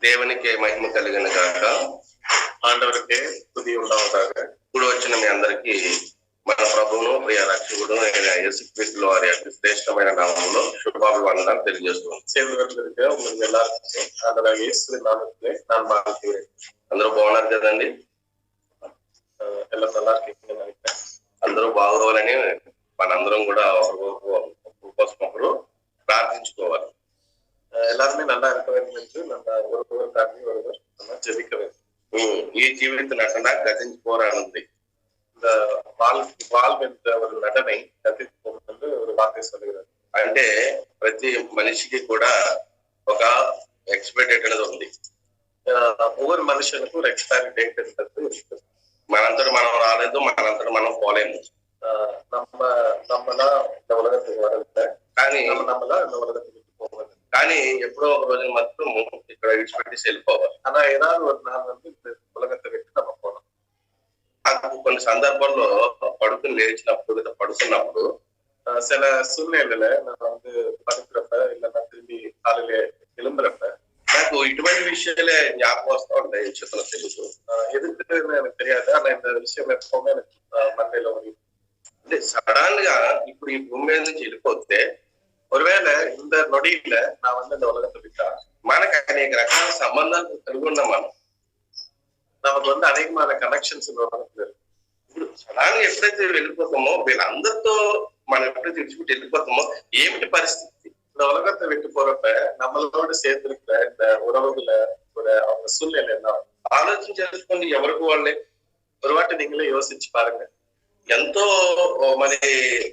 தேவனுக்கே மகிமை கలుగును గాక. ఆండవరికే స్తుతి ఉండవుగాక. ఇప్పుడు వచ్చిన మీ అందరికీ మన ప్రభువును ప్రియ రక్షకుడు యేసుక్రీస్తు వారి యొక్క శ్రేష్టమైన నామములో శుభాభివందనాలు తెలియజేస్తున్నాం. సేవకులకు உங்களுக்கு எல்லாருக்கும் ஆண்டவராக இயேசு நாமத்திலே நான் வாழ்த்துகிறேன். అందరూ బాగున్నారు కదండి? ఎలా నిனைக்கிறேன். అందరూ బాగోవాలని మనందరం కూడా ఒకరు ప్రార్థించుకోవాలి. எல்லாருமே நல்லா இருக்க வேண்டும் என்று நம்ம ஒருவர் ஜெபிக்க வேண்டும். ఈ జీవిత నటన గతించిపోరానుంది. இந்த வாழ்வு என்ற ஒரு நடனை గతించిపోతుంది ஒரு వాక్య சொல்லுகிறது. అంటే ప్రతి మనిషికి కూడా ఒక ఎక్స్పైరీ డేట్ అనేది ఉంది. ஒவ்வொரு மனுஷனுக்கும் ஒரு எக்ஸ்పైరీ డేట్ అనేది இருக்குது. మనంతట మనం రాలేదు, మనంతట మనం పోలేము. நம்மளா இந்த உலகத்துக்கு வரல, కానీ நம்மளா இந்த உலகத்துக்கு போவது. కానీ ఎప్పుడో ఒక రోజు మాత్రం ఇక్కడ విడిచిపెట్టేసి వెళ్ళిపోవాలి. అలా ఏதாவது ஒரு நாள் வந்து உலகத்தை விட்டு நம்ம போகணும். నాకు కొన్ని సందర్భాల్లో పడుకుని లేచినప్పుడు పడుకున్నప్పుడు சில சூழ்நிலையில நான் வந்து படுக்கிறப்ப இல்ல நான் திரும்பி காலையில எழும்புறப்ப నాకు ఇటువంటి విషయాలే జ్ఞాపకం వస్తూ ఉంటాయి. చిత్రం తెలుసు ఎదుగుతుందని எனக்கு தெரியாது. ஆனா இந்த விஷயம் எப்பவுமே எனக்கு மண்டையில అంటే సడన్ గా ఇప్పుడు ఈ భూమి మీద నుంచి వెళ్ళిపోతే ஒருவேளை இந்த நொடியில நான் வந்து இந்த உலகத்தை விட்டா మనకు అనేక రకాల సంబంధాలు కలిగి ఉన్నాం. நமக்கு வந்து అనేకమైన కనెక్షన్స్ இந்த உலகத்துல இருக்கு. ఇప్పుడు సడన్ గా ఎప్పుడైతే వెళ్ళిపోతామో వీళ్ళందరితో మనం ఎప్పుడైతే విడిచిపెట్టి వెళ్ళిపోతామో ఏమిటి పరిస్థితి? இந்த உலகத்தை விட்டு போறப்ப நம்மளோடு சேர்ந்திருக்கிற இந்த உறவுகளை அவங்க சூழ்நிலை என்ன ఆలోచన చేసుకోండి. ఎవరికి వాళ్ళే ஒரு வாட்டி நீங்களே யோசிச்சு பாருங்க. ఎంతో మరి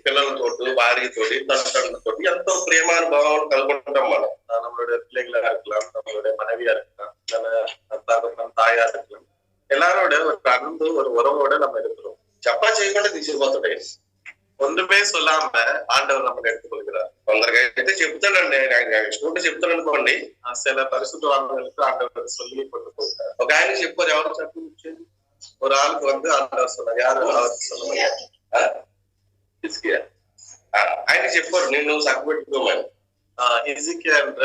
పిల్లలతోటి, భార్యతోటి, తల్లిదండ్రులతోటి ఎంతో ప్రేమానుభావాలు కలుగుకుంటాం మనం. நம்மளுடைய பிள்ளைகளா இருக்கலாம், நம்மளுடைய மனைவியா இருக்கலாம், தாயா இருக்கலாம். எல்லாரோட ஒரு அன்பு, ஒரு உறவோட நம்ம இருக்கிறோம். చప్పా చేయకుండా తీసుకుపోతాడు. ஒன்றுமே சொல்லாம ஆண்டவர் நம்ம எடுத்துக்கொள்கிறார். కొందరికి అయితే చెప్తాడండి, ఇష్టం చెప్తాడు అనుకోండి. சில பரிசுத்தவான்களுக்கு ஆண்டவர் சொல்லி கொண்டு போகிறார். ఒక ఆయన చెప్పారు, ఎవరు చెప్పి ஒரு ஆளுக்கு வந்து ஆண்டவர் சொன்னார். யாரு அவர் சொல்லுவாங்க? ఆయన చెప్పారు, నేను సగ్గుపెట్టుకోమని. ఇజికియా என்ற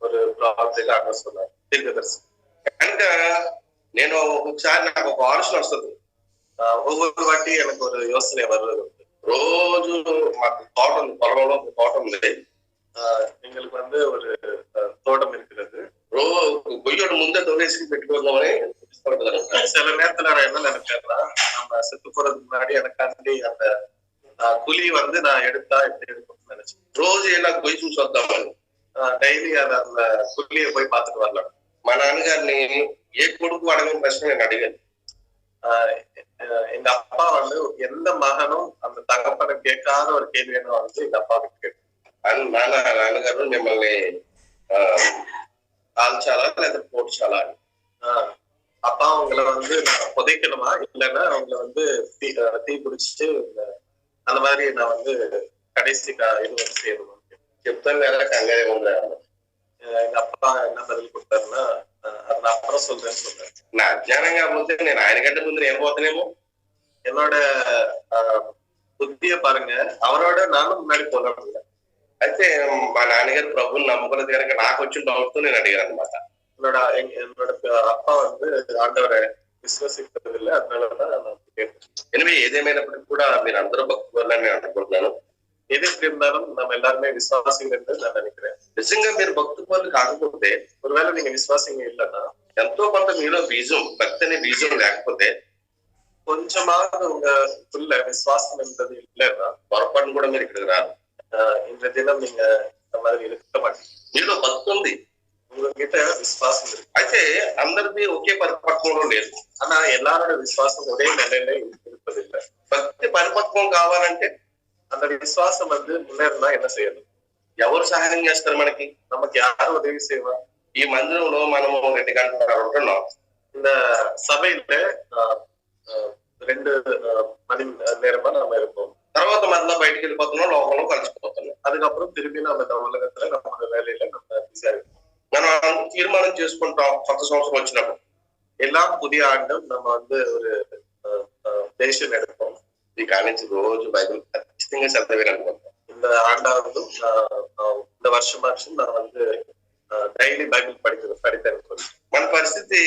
ஒரு ప్రార్థనగా ఆண்டவர் சொன்னார், దీర్ఘదర్శి. కనుక నేను ఒకసారి నాకు ఒక ఆలోచన వస్తుంది. ஒவ்வொரு வாட்டி எனக்கு ஒரு யோசனை வருவது. రోజు మాకు తోట ఉంది, పొలంలో తోట ఉంది. எங்களுக்கு வந்து ஒரு தோட்டம் இருக்கிறது. கொய்யோட ముందే தோலேசி పెట్టుకోదామని சில நேரத்துல நான் என்ன நினைச்சேன்னா, நம்ம செத்து போறதுக்கு முன்னாடி எனக்காண்டி அந்த குழி வந்து நான் எடுத்தா எப்படி எடுக்கணும்னு நினைச்சேன். రోజు ఇలా పోయి చూసి వద్దామని, డైలీ அந்த குழியை போய் பார்த்துட்டு வரலாம். మా నాన్నగారిని ఏ కొడుకు అడగని ప్రశ్న నేను అడిగాను. எங்க அப்பா வந்து எந்த மகனும் அந்த தகப்பனை கேட்காத ஒரு கேள்வி என்ன வந்து எங்க அப்பாவுக்கு கேட்டு, నాన్నగారు మిమ్మల్ని கால்ச்சாலா లేదా போட்டுச்சாலா? அப்பா அவங்களை வந்து நான் புதைக்கணுமா இல்லைன்னா அவங்களை வந்து தீ பிடிச்சிட்டு அந்த மாதிரி நான் வந்து கடைசி இது வந்து செய்யணுமா చెప్తాను లేదా కంగారే ఉండాలి. எங்க அப்பா என்ன பதில் கொடுத்தாருன்னா, அதை நான் அப்புறம் சொல்றேன்னு சொல்றேன். నా అజ్ఞానంగా పోతే నేను ఆయన కంటే ముందు ఏం పోతానేమో. என்னோட புத்திய பாருங்க, அவரோட நானும் முன்னாடி போகல. అయితే మా నాన్నగారు ప్రభుని నమ్ముకున్నది కనుక నాకు వచ్చిన డౌట్ తో నేను అడిగాను అనమాట. என்னோட அப்பா வந்து ஆண்டவரை విశ్వసిస్తదిல்லை, அதனாலதான் நான் கேட்டேன். எனவே ఏదేమైనప్పటికీ కూడా మీరు అందరూ భక్తులని నేను అనుకుంటున్నాను. ఏది எப்படி இருந்தாலும் நம்ம எல்லாருமே విశ్వాసిகள் என்று நான் நினைக்கிறேன். నిజంగా మీరు భక్తు పనులు కాకపోతే, ఒకవేళ நீங்க విశ్వాసంగా இல்லைன்னா, ఎంతో కొంత మీలో బీజం, భక్తి అనే బీజం లేకపోతే, కొంచెమాவது உங்களுக்குள்ள விசுவாசம் என்பது இல்லைன்னா పొరపాటును కూడా మీరు ఇక్కడికి రాదు. இந்த தினம் நீங்க இந்த மாதிரி இருக்க மாட்டீங்க. మీలో భక్తి ఉంది, உங்ககிட்ட விசுவாசம் இருக்கு. అయితే అందరిది ఒకే పరిపక్వంలో లేదు. ஆனா எல்லாரோட விசுவாசம் ஒரே நிலையில இருப்பதில்லை. భక్తి పరిపక్వం కావాలంటే அந்த விசுவாசம் வந்து முன்னேறினா என்ன செய்யணும்? ఎవరు సహాయం చేస్తారు మనకి? நமக்கு யாரும் உதவி செய்வார்? ఈ మందిరంలో మనము 2 గంటలు ఉంటున్నాం. இந்த சபையில 2 மணி நேரமா நம்ம இருப்போம். తర్వాత మళ్ళీ బయటికి వెళ్ళిపోతున్నాం, లోకంలో కలిసిపోతున్నాం. அதுக்கப்புறம் திரும்பி நம்ம இந்த உலகத்துல நம்ம வேலையில நம்ம பிஸியா இருக்கோம். మనం తీర్మానం చేసుకుంటాం కొత్త సంవత్సరం వచ్చినప్పుడు, எல்லாம் புதிய ஆண்டும் நம்ம வந்து ஒரு டெசிஷன் எடுப்போம். ఈ కానించి రోజు బైబిల్ ఖచ్చితంగా ఖచ్చితంగా చదివారనుకుంటాను. இந்த ஆண்டாவது இந்த வருஷமாச்சும் நான் வந்து డైలీ బైబిల్ படிப்பேன். మన పరిస్థితి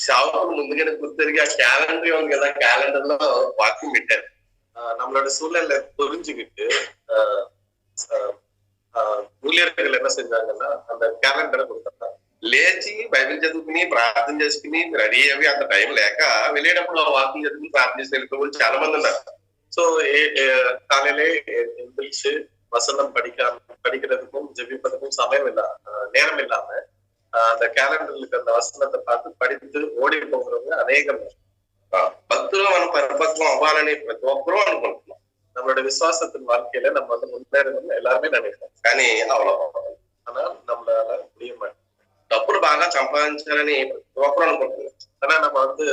చావుకు ముందుగానే గుర్తిరిగి ఆ క్యాలెండర్ ఉంది కదా, క్యాలెండర్ లో వాక్యం పెట్టారు. நம்மளோட சூழலை புரிஞ்சுக்கிட்டு ஊழியர்கள் என்ன செஞ்சாங்கன்னா அந்த கேலண்டரை கொடுத்தாங்க. లేచి బైబిల్ చదువుకుని ప్రార్థన చేసుకుని రెడీ అవి అంత టైం లేక వెళ్ళేటప్పుడు వాకింగ్ చదువుకుని ప్రార్థన చేసి వెళ్ళిపోయి చాలా మంది ఉన్నారు. సో காலையிலே எந்திரிச்சு வசனம் படிக்கிறதுக்கும் ஜெபிப்பதற்கும் சமயம் நேரம் இல்லாம அந்த கேலண்டர்ல அந்த வசனத்தை பார்த்து படித்து ஓடி போகிறவங்க அநேகம். భక్తులు మనం పరిపక్వం అవ్వాలని ప్రతి ఒక్కరూ అనుకుంటున్నాం. நம்மளோட விசுவாசத்தின் வாழ்க்கையில நம்ம வந்து முன்னேறணும்னு எல்லாருமே நினைக்கிறோம். కానీ అవ్వడం ஆனா நம்மளால முடிய மாட்டேன். డబ్బులు బాగా సంపాదించాలని ప్రతి ఒక్కరు అనుకుంటున్నాం. ஆனா நம்ம வந்து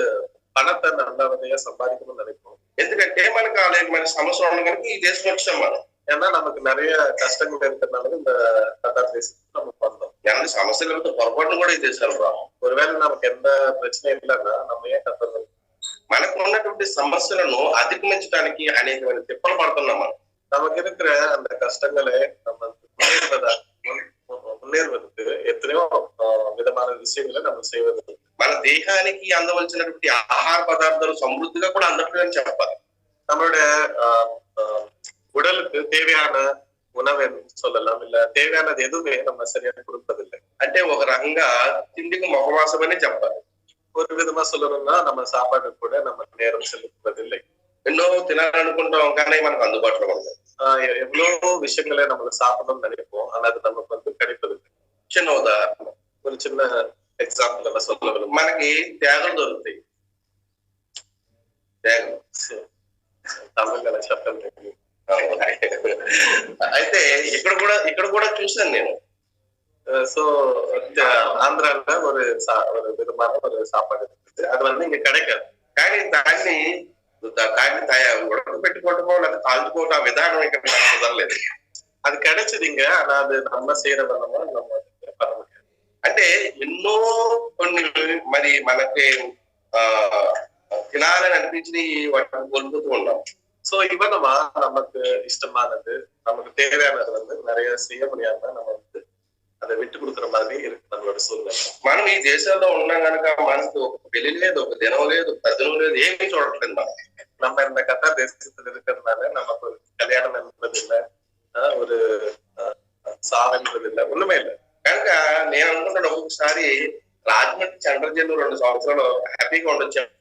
పணத்தை நல்ல வகையா சம்பாதிக்கணும்னு நினைப்போம். ఎందుకంటే మనకు అలాంటి మన సమస్యలు ఉండడం కనుక ఈ దేశం వచ్చాం మనం. ஏன்னா நமக்கு நிறைய கஷ்டங்கள் இருக்கிறதுனால இந்த கத்தார் தேசத்துக்கு நம்ம வந்தோம். ఎలాంటి సమస్యలు ఉంటే పొరపాటును కూడా ఈ దేశాలు రావు. ஒருவேளை நமக்கு எந்த பிரச்சனையும் இல்லைன்னா நம்ம ஏன் கத்தர் మనకు ఉన్నటువంటి సమస్యలను అధిగమించడానికి అనేకమైన తిప్పలు పడుతున్నాం మనం. நமக்கு இருக்கிற அந்த கஷ்டங்களை நம்ம முன்னேறுவதற்கு எத்தனையோ విధమైన விஷயங்களை நம்ம செய்வது. మన దేహానికి అందవలసినటువంటి ఆహార పదార్థాలు సమృద్ధిగా కూడా అందట్లేదని చెప్పాలి. நம்மளுடைய உடலுக்கு தேவையான உணவு சொல்லலாம், இல்ல தேவையானது எதுவுமே நம்ம சரியாக கொடுப்பதில்லை. అంటే ఒక రకంగా తిండికి మొహమాసం అని చెప్పాలి. ஒரு విధமா சொல்லணும்னா நம்ம சாப்பாடு கூட நம்ம நேரம் செலுத்துவதில்லை. ఎన్నో తినాలనుకుంటాం కానీ మనకు అందుబాటులో ఉండదు. எவ்வளவோ விஷயங்களை நம்ம சாப்பிடணும்னு நினைப்போம், ஆனா அது நமக்கு வந்து கிடைப்பதில்லை. చిన్న ఉదాహరణ, ஒரு சின்ன ఎగ్జాంపుల్ అలా சொல்லணும். మనకి తేగలు దొరుకుతాయి. తేగలు తమిళ చెప్పండి. అయితే ఇక్కడ కూడా చూసాను నేను. சோ ஆந்திரால ஒரு விதமான ஒரு சாப்பாடு இருக்குது, அது வந்து இங்க கிடைக்காது. కానీ దాన్ని ఉడకబెట్టుకోవటమో లేదా కాల్చుకోవటం ఆ విధానం ఇక్కడ కుదరలేదు. అది கிடைச்சது ఇங்க, ஆனா அது நம்ம செய்யற విధంగా நம்ம பண்ண முடியாது. అంటే ఎన్నో కొన్ని మరి మనకి తినాలని అనిపించి వాటిని కోల్పోతూ ఉన్నాం. சோ இவனமா நமக்கு இஷ்டமானது நமக்கு தேவையானது வந்து நிறைய செய்ய முடியாம நம்ம வந்து அதை விட்டு கொடுக்குற மாதிரி இருக்கு நம்மளோட சூழ்நிலை. మనం ఈ దేశంలో ఉన్నాం కనుక మనకు ఒక పెళ్లి లేదు, ఒక దినం లేదు, తదినం లేదు, ఏమీ చూడట్లేదు మనం. நம்ம இந்த கத்தா தேசத்துல இருக்கிறதுனால நமக்கு ஒரு கல்யாணம் என்பது இல்லை, ஒரு சாவு என்பது இல்லை, ஒண்ணுமே இல்லை. కనుక నేను అనుకుంటాను ఒక్కొక్కసారి రాజమండ్రి సెంట్రల్ జైలు 2 సంవత్సరాలు హ్యాపీగా ఉండొచ్చాను.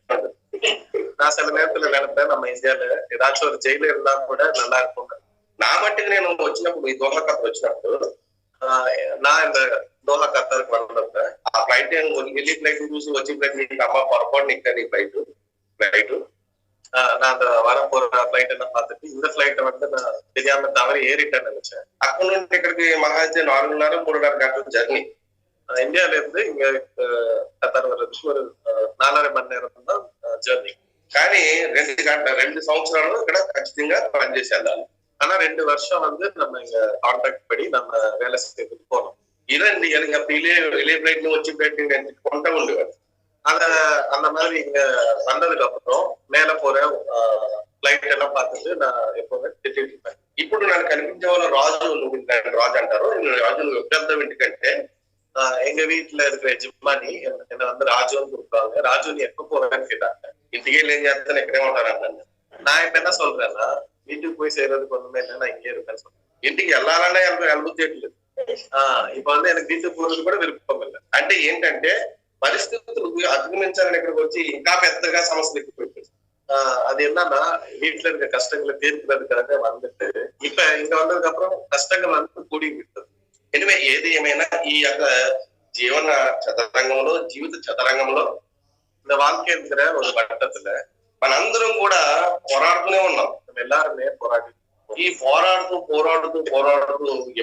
நான் சில நேரத்துல நினைப்பேன் நம்ம இந்தியால ஏதாச்சும் ஒரு ஜெயில இருந்தா கூட நல்லா இருக்கும். నా మట్టికి నేను వచ్చినప్పుడు ఈ దోహా కథ వచ్చినప్పుడు நான் இந்த దోహా కత్తర్కి వన్నప్పుడు ఆ ఫ్లైట్ వెళ్ళి ఫ్లైట్ చూసి వచ్చి ఫ్లైట్ నీకు అమ్మ పొరపాటు నీకు ఫ్లైట్ நான் அந்த வர போற ஃபிளைட் எல்லாம் பார்த்துட்டு இந்த ஃபிளைட்டை வந்து நான் தெரியாம தவறி ஏறிட்டேன்னு நினைச்சேன். అక్కడ నుండి ఇక్కడికి మహా అయితే 4.5-3.5 గంటల జర్నీ. இந்தியால இருந்து இங்க கத்தார் வர்றதுக்கு ஒரு 4.5 மணி நேரம் தான் జర్నీ. కానీ 2 సంవత్సరాలు ఇక్కడ ఖచ్చితంగా పనిచేసి వెళ్ళాలి. ஆனா 2 வருஷம் வந்து நம்ம இங்க கான்ட்ராக்ட் படி நம்ம வேலை செய்யறதுக்கு போனோம். ఇదండి వెళ్ళే ఫ్లైట్ ని వచ్చి ఫ్లైట్ కొంటా ఉండేవాడు. அந்த மாதிரி இங்க வந்ததுக்கு அப்புறம் மேல போற ఫ్లైట్ எல்லாம் பார்த்துட்டு நான் எப்பவுமே திட்டிட்டு இருப்பேன். ఇప్పుడు నాకు కనిపించే వాళ్ళు రాజు అంటారు. రాజు నువ్వు ఎప్పుడు ఇంటికంటే எங்க வீட்டுல இருக்கிற ஜிம்மானி என்ன வந்து ராஜுன்னு கூப்பிடுவாங்க. ராஜு நீ எப்ப போவேன்னு கேட்டாங்க. ఇంటికి వెళ్ళి ఏం చేస్తాను ఎక్కడే ఉంటాను. நான் இப்ப என்ன சொல்றேன்னா வீட்டுக்கு போய் செய்யறதுக்கு ஒண்ணுமே இல்லை, நான் இங்கே இருப்பேன்னு சொல்றேன். ఇంటికి వెళ్ళాలన్నా వెళ్ళలేదు. இப்ப வந்து எனக்கு வீட்டுக்கு போறது கூட విருப்பం இல்லை. అంటే ఏంటంటే పరిస్థితులు అధిగమించాలని ఇక్కడికి వచ్చి ఇంకా పెద్దగా సమస్యలు ఎక్కువ. அது என்னன்னா வீட்டுல இருக்க கஷ்டங்களை தீர்க்கிறதுக்காக வந்துட்டு இப்ப இங்க வந்ததுக்கு அப்புறம் கஷ்டங்கள் வந்து கூடி விட்டது. ఎనివే ఏది ఏమైనా ఈ యొక్క జీవన చదరంగంలో జీవిత చదరంగంలో இந்த வாழ்க்கை இருக்கிற ஒரு வட்டத்துல మనందరం కూడా పోరాడుతూనే ఉన్నాం. எல்லாருமே போராடி ఈ పోరాడుతూ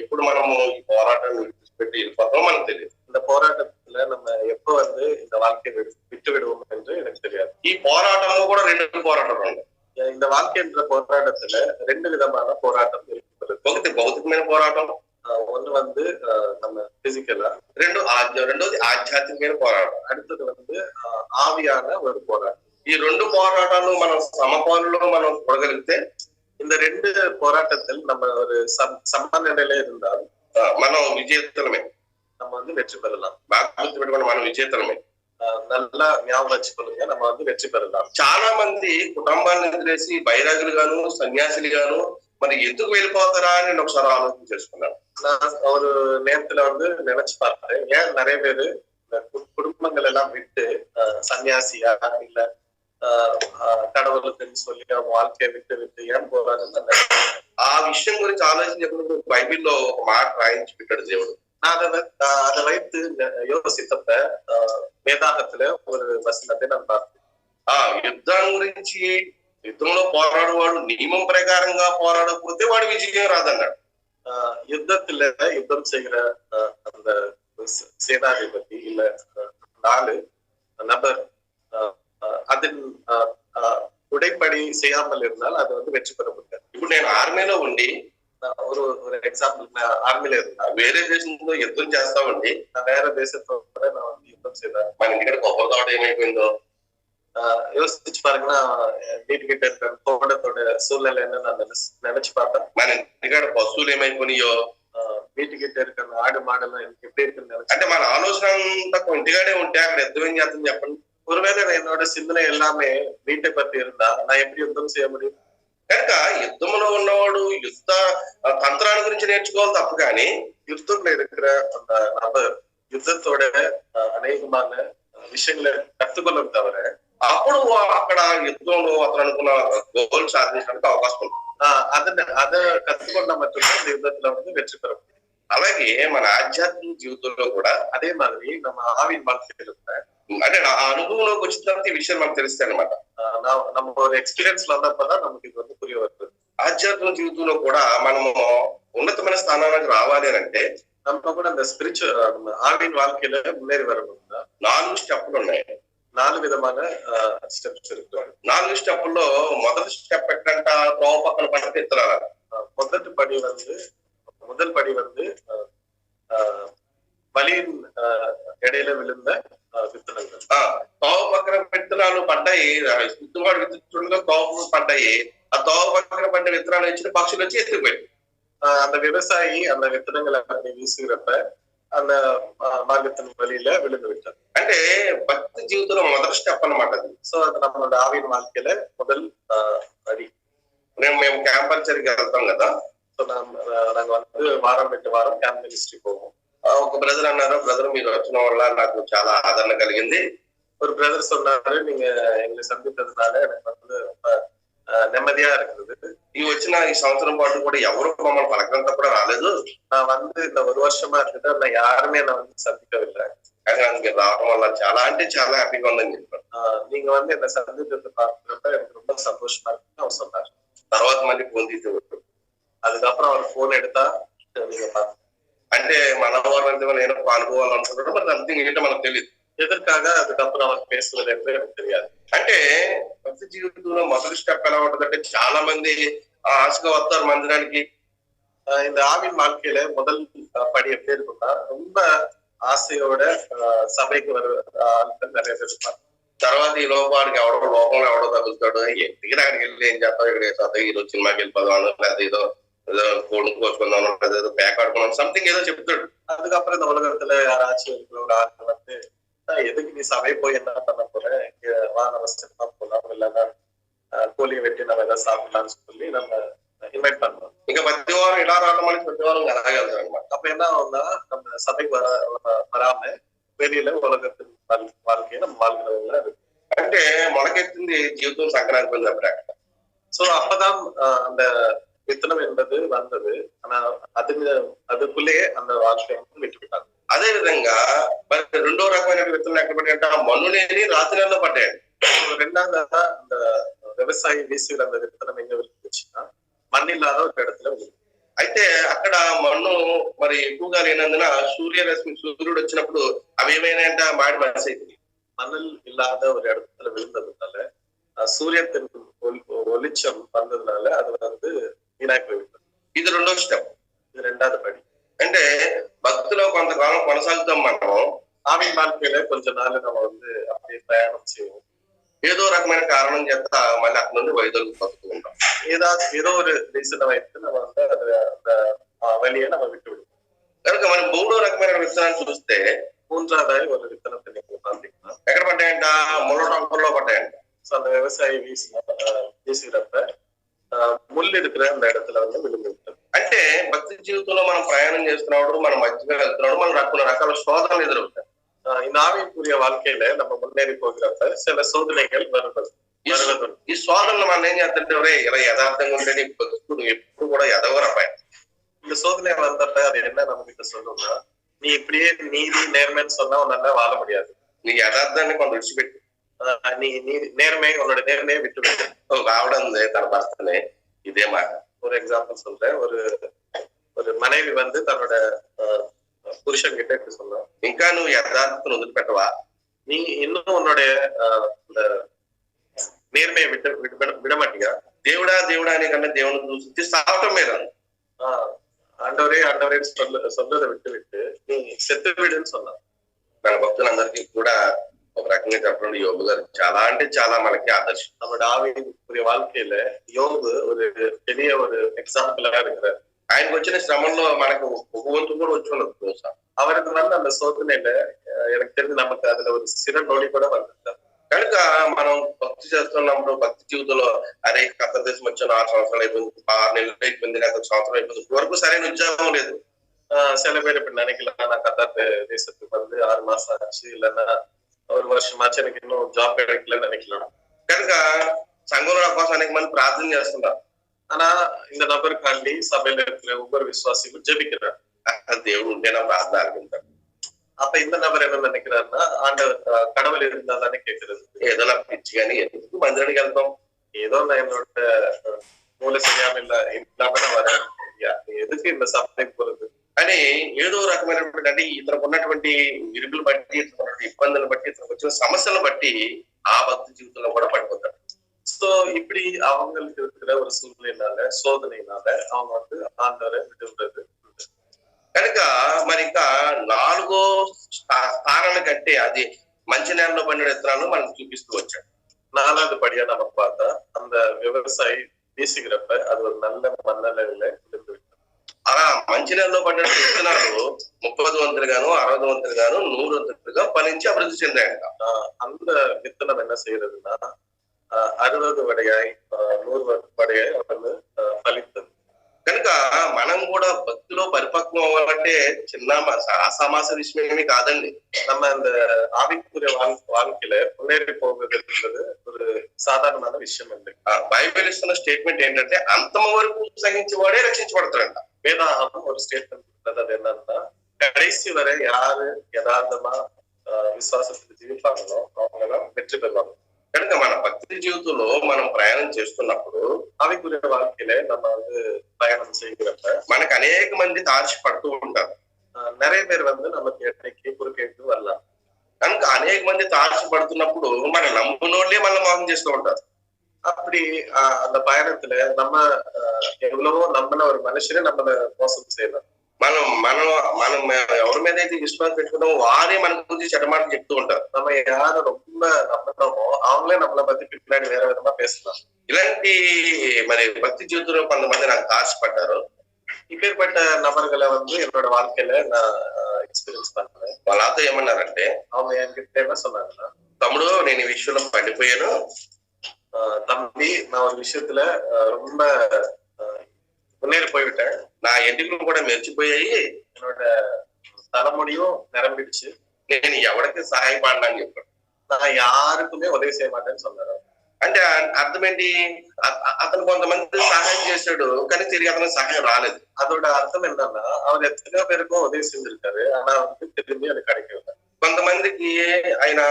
ఎప్పుడు మనము ఈ పోరాటాన్ని విడిచిపెట్టి వెళ్ళిపోతామో మనకు తెలియదు. இந்த போராட்டத்துல நம்ம எப்ப வந்து இந்த வாழ்க்கையை விட்டு விடுவோம் என்று எனக்கு தெரியாது. ఈ పోరాటంలో కూడా 2 పోరాటాలు ఉన్నాయి. இந்த வாழ்க்கை என்ற போராட்டத்துல 2 விதமான போராட்டம் இருக்கிறது. ఒకటి భౌతికమైన పోరాటం, ஒண்ணு வந்து நம்ம பிசிக்கலா, రెండోది ఆధ్యాత్మికమైన పోరాటం, அடுத்தது வந்து ஆவியான ஒரு போராட்டம். ఈ 2 పోరాటాలు మనం సమపాలులో మనం చూడగలిగితే இந்த 2 போராட்டத்தில் நம்ம ஒரு சம நிலையில இருந்தால் మనం విజేతలమే. நம்ம வந்து வெற்றி பெறலாம். బాగా గుర్తుపెట్టుకోండి, మనం విజేతలమే. நல்லா ஞாபகம் வச்சுக்கொள்ளுங்க, நம்ம வந்து வெற்றி பெறலாம். చాలా మంది కుటుంబాన్ని వదిలేసి బైరాగులుగాను సన్యాసులుగాను మరి ఎందుకు వెళ్ళిపోతారా అని నేను ఒకసారి ఆలోచన చేసుకున్నాను. நான் ஒரு நேரத்துல வந்து நினைச்சு பார்த்தேன், ஏன் நிறைய பேரு இந்த குடும்பங்கள் எல்லாம் விட்டு சன்னியாசியா இல்ல கடவுளுக்குன்னு சொல்லி அவங்க வாழ்க்கையை விட்டு விட்டு ஏன் போறாங்கன்னு ఆ విషయం గురించి ఆలోచించినప్పుడు బైబిల్లో ఒక మాట రాయించి పెట్టాడు దేవుడు. நான் அதை வைத்து யோசித்தப்ப வேதாகத்துல ஒரு வசனத்தை நான் பார்த்தேன். ఆ యుద్ధం గురించి, యుద్ధంలో పోరాడేవాడు నియమం ప్రకారంగా పోరాడకపోతే వాడు విజయం రాదన్నాడు. யுத்தத்துல யுத்தம் செய்கிற அந்த சேனாதிபதி இல்ல 4 நபர் அதன் உடைப்படி செய்யாமல் இருந்தால் அது வந்து வெற்றி பெற முடியாது. ఇప్పుడు నేను ఆర్మీలో ఉండి ஒரு எக்ஸாம்பிள், நான் ஆர்மில இருந்தா వేరే దేశంలో యుద్ధం చేస్తామండి. நான் வேற தேசத்தோட நான் வந்து யுத்தம் செய்தேன். మన ఇంటికి కొబ్బరి తోట ఏమైపోయిందో யோசிச்சு பாருங்கன்னா, வீட்டுக்கிட்ட இருக்கிற தோட்டத்தோட சூழ்நிலை என்ன நான் நினைச்சு பார்த்தேன். మన ఇంటికాడ పశువులు ఏమైపోయినాయో, வீட்டுக்கிட்ட இருக்கிற ஆடு மாடெல்லாம் எப்படி இருக்குன்னு అంటే మన ఆలోచన అంతా ఇంటికాడే ఉంటే అక్కడ యుద్ధం ఏం చేస్తుంది చెప్పండి. ஒருவேளை என்னோட சிந்தனை எல்லாமே வீட்டை பத்தி இருந்தா நான் எப்படி யுத்தம் செய்ய முடியும்? కనుక యుద్ధంలో ఉన్నవాడు యుద్ధ తంత్రాల గురించి నేర్చుకోవాలి తప్ప కానీ யுத்தம்ல இருக்கிற அந்த நபர் யுத்தத்தோட அநேகமான விஷயங்களை கத்துக்கொள்ளும் தவிர అప్పుడు అక్కడ యుద్ధంలో అతను అనుకున్న గోల్ సాధించడానికి అవకాశం ఉంది. అத కత్తుకొండ மட்டுமே இந்த யுத்தத்துல வந்து வெற்றி பெற முடியும். అలాగే మన ఆధ్యాత్మిక జీవితంలో కూడా அதே மாதிரி நம்ம ஆவின் வாழ்க்கையில అంటే నా అనుభవంలోకి వచ్చిన తర్వాత ఈ విషయం మనకు తెలుస్తాయి అనమాట. நம்ம ஒரு எக்ஸ்பீரியன்ஸ்ல வந்தப்பதான் நமக்கு இது வந்து புரிய வருது. ఆధ్యాత్మిక జీవితంలో కూడా మనము ఉన్నతమైన స్థానానికి రావాలి అని అంటే நம்ம கூட அந்த ஸ்பிரிச்சுவல் ஆவின் வாழ்க்கையில முன்னேறி வரணும்னா 4 స్టెప్లు ఉన్నాయి. 4 విధమైన స్టెప్స్ இருக்கு. 4 స్టెప్పుల్లో మొదటి స్టెప్ ఎక్కడంట, తోవ పక్కన పడితే విత్తనాలు. முதல் படி வந்து வழியின் இடையில விழுந்த విత్తనాలు. తోవ పక్కన విత్తనాలు పడ్డాయి, విత్తువాడు విత్తుగా తోవ పడ్డాయి. ఆ తోవ పక్కన పడ్డ విత్తనాలు ఇచ్చిన పక్షులు వచ్చి ఎత్తుకుపోయి அந்த விவசாயி அந்த விత్తனங்களை வீசுகிறப்ப அந்த మార్గத்தின் வழியில விழுந்து விட்டார். అంటే భక్తి జీవితంలో మొదటి స్టెప్ అన్నమాట అది. సో అది நம்மளோட ஆவின் வாழ்க்கையில முதல் படி. మేము క్యాంప్ కల్చర్కి వెళ్తాం కదా. సో நாங்க வந்து వారం விட்டு వారం క్యాంప్ మినిస్ట్రీ పోவோம். ఒక బ్రదర్ అన్నారు, బ్రదర్ మీరు వచ్చిన వల్ల నాకు చాలా ఆదరణ కలిగింది. ஒரு பிரதர் சொன்னாரு, நீங்க எங்களை சந்தித்ததுனால எனக்கு வந்து ரொம்ப నెమ్మదిగా இருக்குது. ఈ వచ్చిన ఈ సంవత్సరం పాటు కూడా ఎవరు మమ్మల్ని పలకరంతా కూడా రాలేదు. நான் வந்து இந்த ஒரு வருஷமா இருக்குது நான் யாருமே நான் வந்து சந்திக்கவில்லை. కానీ మీరు రావడం వల్ల చాలా అంటే చాలా హ్యాపీగా ఉందని చెప్పారు. நீங்க வந்து என்ன சந்தித்தது பார்க்கிறப்ப எனக்கு ரொம்ப சந்தோஷமா இருக்குன்னு அவர் சொன்னார். తర్వాత మళ్ళీ ఫోన్ తీసేవాడు. அதுக்கப்புறம் அவர் போன் எடுத்தா நீங்க பாத்து అంటే మన వారంటే మనం ఏదో అనుభవాలు అనుకుంటారు, మరి సంథింగ్ ఏంటో మనకు తెలియదు. எதற்காக அதுக்கப்புறம் அவர் பேசுவது என்று எனக்கு தெரியாது. అంటే భక్తి జీవితంలో మొదటి స్టెప్ ఎలా ఉంటుందంటే చాలా మంది ఆశగా వస్తారు మందిరానికి. இந்த ஆவின் வாழ்க்கையில முதல் படி எப்படி இருக்கும்னா, ரொம்ப ఆశయోడ సభకి ఆட்கள் நிறைய பேர் இருப்பாங்க. తర్వాత ఈ లోపానికి ఎవడో లోకంలో ఎవడో తగులుతాడు, ఎందుకు అక్కడికి వెళ్ళి ఏం చేస్తావు, ఇక్కడ చదువు ఈరోజు సినిమాకి వెళ్ళిపోదాం, లేదా ఏదో ஏதோ கோடு கோச்சுக்கணும், ஏதோ பேக் ஆடணும், சம்திங் ஏதோ చెప్తాడు. அதுக்கப்புறம் இந்த உலகத்துல யாராச்சும் ஒரு ஆள் வந்து எதுக்கு நீ சபை போய் என்ன பண்ண போற, வா நம்ம சினிமா போலாம், இல்லைன்னா கோழியை வெட்டி நம்ம ஏதாவது சாப்பிடலாம்னு சொல்லி நம்ம இன்வைட் பண்ணுவோம். இங்க மத்தியவாரம் இடாராட்டம் மணிக்கு மத்தியவாரம் అలాగే వెళ్తారు. அப்ப என்ன ஆகும்னா நம்ம சபைக்கு வராம வெளியில உலகத்தின் வாழ்க்கையை நம்ம வாழ்கிறவங்கள இருக்கு. అంటే మొలకెత్తింది జీవితం సంక్రాంతి పోయింది అప్పుడే. సో அப்பதான் அந்த విత్తనం என்பது வந்தது. ஆனா அதுக்குள்ளேயே அந்த வாழ்க்கையை விட்டுவிட்டாங்க. అదే విధంగా మరి రెండో రకమైన విత్తనం ఎక్కడ పడ్డాయంటే మన్ను లేని రాత్రి నెలలో పడ్డాయండి. ரெண்டாவதா அந்த விவசாயி வீசுகிற அந்த விత్తనం எங்க விழுந்துச்சுன்னா మన్ను ఇల్లాத ఒక இடத்துல ఉంది. అయితే అక్కడ మన్ను మరి ఎక్కువగా లేనందున సూర్యరశ్మి సూర్యుడు వచ్చినప్పుడు అవి ఏమైనాయంట మాడి మనిషి అవుతుంది. மணல் இல்லாத ஒரு இடத்துல விழுந்ததுனால சூரியத்தின் ஒளிச்சம் வந்ததுனால அது வந்து வீணாய் போய்விட்டது. ఇది రెండో స్టెప్. ఇది రెండోది పడి. అంటే భక్తిలో కొంతకాలం కొనసాగుతాం మనం. ఆవిన్ வாழ்க்கையில కొంచెం నాళ్ళు நம்ம வந்து அப்படியே ప్రయాణం செய்வோம். ఏదో రకమైన కారణం చేత మళ్ళీ అక్కడ నుండి వైదొలుగు బతుకు ఉంటాం. ஏதோ ஒரு ரீசனை வைத்து நம்ம வந்து அந்த வழியை நம்ம விட்டு விடுவோம். కనుక మనం 3వ రకమైన విత్తనాన్ని చూస్తే மூன்றாவதாய் ஒரு வித்தனத்தை நீங்க பாத்தீங்கன்னா ఎక్కడ పడ్డాయంట? ముళ్ళ టొంకల్లో పడ్డాయంట. அந்த விவசாயி வீசுகிறப்ப முள் இருக்கிற அந்த இடத்துல வந்து விழுந்து விட்டது. అంటే భక్తి జీవితంలో మనం ప్రయాణం చేస్తున్నప్పుడు మనం మధ్యగా వెళ్తున్నప్పుడు మనకు కొన్ని రకాల శోధనలు ఎదురవుతాయి. இந்த ஆவிக்குரிய வாழ்க்கையில நம்ம முன்னேறி போகிறப்ப சில சோதனைகள் வருவது. ఈ శోధనలు మనం ఏం చేస్తుంటే ఇలా యథార్థంగా ఉంటే నీ బతుకుడు ఎప్పుడు కూడా ఎదవరపాయి. இந்த சோதனை வந்தப்ப அது என்ன நம்ம கிட்ட சொல்லும்னா, நீ இப்படியே நீதி நேர்மைன்னு சொன்னா உன்னால வாழ முடியாது. నీ యథార్థాన్ని కొంత విడిచిపెట్టి நீ நேர்மை உன்னோட நேர்மையை விட்டு விட்டு. ఒక ఆవిడ ఉంది తన భర్తని ఇదే మాట. ஒரு எக்ஸாம்பிள் சொல்றேன். ஒரு மனைவி வந்து தன்னோட புருஷன் கிட்ட இப்படி சொன்னா, ఇంకా నువ్వు యథార్థతను వదిలిపెట్టవా? நீ இன்னும் உன்னுடைய நேர்மையை விட மாட்டியா? దేవుడా దేవుడా అనే కన్నా దేవుని చూసి సావటం మీద ஆண்டவரே ஆண்டவரே சொல்றதை விட்டு விட்டு நீ செத்து விடுன்னு சொன்னா. మన భక్తులందరికీ కూడా ఒక రకంగా చెప్పడం యోబు గారు చాలా అంటే చాలా మనకి ఆదర్శం. நம்மளோட ஆவிக்குரிய வாழ்க்கையில யோபு ஒரு பெரிய ஒரு எக்ஸாம்பிளா இருக்கிறார். ఆయనకు వచ్చిన శ్రమంలో మనకు ఒక వంతు కూడా వచ్చి ఉండదు బహుశా. அவருக்கு வந்து அந்த சோதனையில எனக்கு தெரிஞ்சு நமக்கு அதுல ஒரு சிறு நொடி கூட வந்துட்டார். కనుక మనం భక్తి చేస్తున్నప్పుడు భక్తి జీవితంలో అరే కథ దేశం వచ్చిన 6 సంవత్సరాలు అయిపోయింది, 6 నెలలు అయిపోయింది, నాకు సంవత్సరం అయిపోయింది, వరకు సరైన ఉద్యోగం లేదు. சில பேர் இப்படி நினைக்கலாம், நான் கத்தார் தேசத்துக்கு வந்து 6 மாசம் ஆச்சு, இல்லைன்னா 1 வருஷமாச்சு, எனக்கு இன்னும் ஜாப் கிடைக்கலன்னு நினைக்கலாம். కనుక సంఘంలో కోసం అనేక మంది ప్రార్థన చేస్తున్నారు. ஆனா இந்த நபருக்காண்டி சபையில இருக்கிற ஒவ்வொரு விசுவாசிகளும் ஜெபிக்கிறார். దేవుడు ఉంటే నా ప్రార్థన ఆలకించాడు. அப்ப இந்த நபர் என்ன நினைக்கிறாருன்னா, கடவுள் இருந்தா தானே கேட்கறது. ఏదో నా పిచ్చి కానీ ఎందుకు మందిరానికి వెళ్తాం? ஏதோ நான் என்னோட மூளை செய்யாம இல்லாம நான் வரேன், எதுக்கு இந்த சபைக்கு போறது అని ఏదో రకమైనటువంటి అంటే ఇతనికి ఉన్నటువంటి విరుగులు బట్టి, ఇతనికి ఇబ్బందులు బట్టి, ఇతనికి వచ్చిన సమస్యలను బట్టి ఆ భక్తి జీవితంలో కూడా పడిపోతాడు. சோ இப்படி அவங்களுக்கு இருக்கிற ஒரு சூழ்நிலையினால, சோதனையினால அவங்க வந்து ஆண்டவரை விடுறது. కనుక మరి ఇంకా 4వ స్థానాన్ని కంటే అది మంచి నేలలో పండిన విత్తనాలను మనకు చూపిస్తూ వచ్చాడు. 4வது படியா நம்ம பார்த்தா அந்த விவசாயி வீசுகிறப்ப அது ஒரு நல்ல மண்ணல விழுந்து விட்டது. అలా మంచి నేలలో పండిన విత్తనాలు 30 వంతులు గాను, 60 వంతులు గాను, 100 వంతులుగా ఫలించి అభివృద్ధి చెందాయంట. அந்த வித்தனம் என்ன செய்யறதுன்னா 60 வடையாய் 100 வடையாய் வந்து ఫలించదు. కనుక మనం కూడా భక్తిలో పరిపక్వం అవ్వాలంటే చిన్న అసామాస విషయమేమి కాదండి. நம்ம அந்த ஆவிக்குரிய வாழ்க்கையில முன்னேறி போகிறது ஒரு సాధారణమైన విషయం అండి. బైబిల్ ఇస్తున్న స్టేట్మెంట్ ఏంటంటే అంతమ వరకు సహించేవాడే రక్షించబడతాడంట. வேதாகம் ஒரு ஸ்டேட்மெண்ட் அது என்னன்னா, கடைசி வரை யாரு யதார்த்தமா விசுவாசத்துக்கு ஜீவிப்பாங்களோ அவங்கதான் வெற்றி பெறுவாங்க. కనుక మన భక్తి జీవితంలో మనం ప్రయాణం చేస్తున్నప్పుడు ஆவிக்குரிய வாழ்க்கையில நம்ம வந்து பயணம் செய்கிறப்ப మనకు అనేక మంది తార్చి పడుతూ ఉంటారు. நிறைய பேர் வந்து நமக்கு ఎట్టకి కురుకేట్టు வரலாம். కనుక అనేక మంది తార్చి పడుతున్నప్పుడు మన నమ్మునోళ్ళే మనం మోసం చేస్తూ ఉంటారు. அப்படி அந்த பயணத்துல நம்ம எவ்வளவோ நம்பின ஒரு மனுஷனே நம்மள மோசம் செய்யலாம். మనం మనం మనం ఎవరి మీద అయితే విశ్వాసం పెట్టుకుంటామో వారే మన గురించి చెడ్డమాటలు చెప్తూ ఉంటారు. நம்ம யார ரொம்ப నమ్ముతామో அவங்களே நம்மளை பத்தி பின்னாடி வேற విధமா பேசலாம். ఇలాంటి మరి భక్తి జీవితంలో కొంతమంది నాకు తార్చిపడ్డారు. இப்பேற்பட்ட நபர்களை வந்து என்னோட வாழ்க்கையில நான் எக்ஸ்பீரியன்ஸ் பண்ணேன். వాళ్ళతో ఏమన్నారంటే, அவங்க என்கிட்ட என்ன சொன்னாங்கன்னா, తమ్ముడు నేను ఈ విషయంలో పడిపోయాను, தம்பி நான் ஒரு விஷயத்துல ரொம்ப முன்னேறி போய்விட்டேன், నా ఎంటికలు కూడా మెరిచిపోయాయి, என்னோட தலைமுடியும் நிரம்பிடுச்சு, నేను ఎవరికి సహాయపడనని చెప్పాడు. நான் யாருக்குமே உதவி செய்ய மாட்டேன்னு சொன்னாரு. అంటే అర్థం ఏంటి? అతను కొంతమంది సహాయం చేశాడు కానీ తిరిగి అతనికి సహాయం రాలేదు. அதோட அர்த்தம் என்னன்னா, அவர் எத்தனையோ பேருக்கும் உதவி செஞ்சிருக்காரு, ஆனா வந்து திரும்பி அது கிடைக்கல. కొంతమందికి ఆయన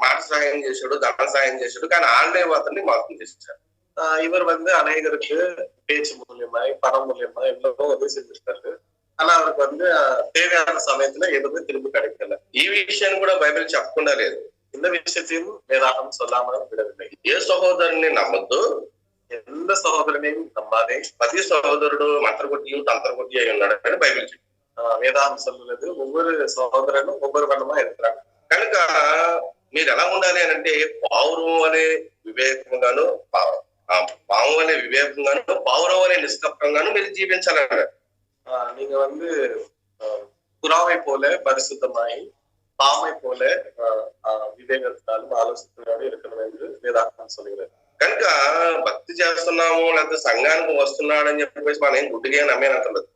మాట సహాయం చేశాడు, ధన సహాయం చేశాడు, కానీ వాళ్ళే అతన్ని మోసం చేశారు. இவர் வந்து அநேகருக்கு பேச்சு மூலியமாய் பணம் மூலியமா எவ்வளவோ உதவி செஞ்சிருக்காரு, ஆனா அவருக்கு வந்து தேவையான சமயத்துல எதுவுமே திரும்ப கிடைக்கல. ఈ విషయాన్ని కూడా బైబిల్ చెప్పకుండా లేదు. இந்த விஷயத்தையும் வேதாகம் சொல்லாமல் விடவில்லை. ఏ సహోదరుని నమ్మద్దు, எந்த சகோதரனையும் நம்பாதே, ప్రతి సహోదరుడు మంత్రకొట్టి తంత్రకొట్టి అయి ఉన్నాడు అని బైబిల్ చెప్పి வேதாகம் சொல்லுறது ஒவ்வொரு சகோதரனும் ஒவ்வொரு வண்ணமா இருக்கிறாங்க. కనుక మీరు ఎలా ఉండాలి అని అంటే, పౌరం అనే వివేకముగాను పాము వలె వివేకంగాను పావురం వలె నిష్కపటంగాను మీరు జీవించాలన్నారు. நீங்க வந்து புறாவை போல பரிசுத்தமாய் பாம்பை போல వివేకத்தாலும் ఆలోచనతోనే இருக்கணும் என்று వేదాంతం சொல்கிறது. కనుక భక్తి చేస్తున్నాము లేకపోతే సంఘానికి వస్తున్నాడని చెప్పేసి మనం ఏం గుడ్డిగా నమ్మేనట్లేదు.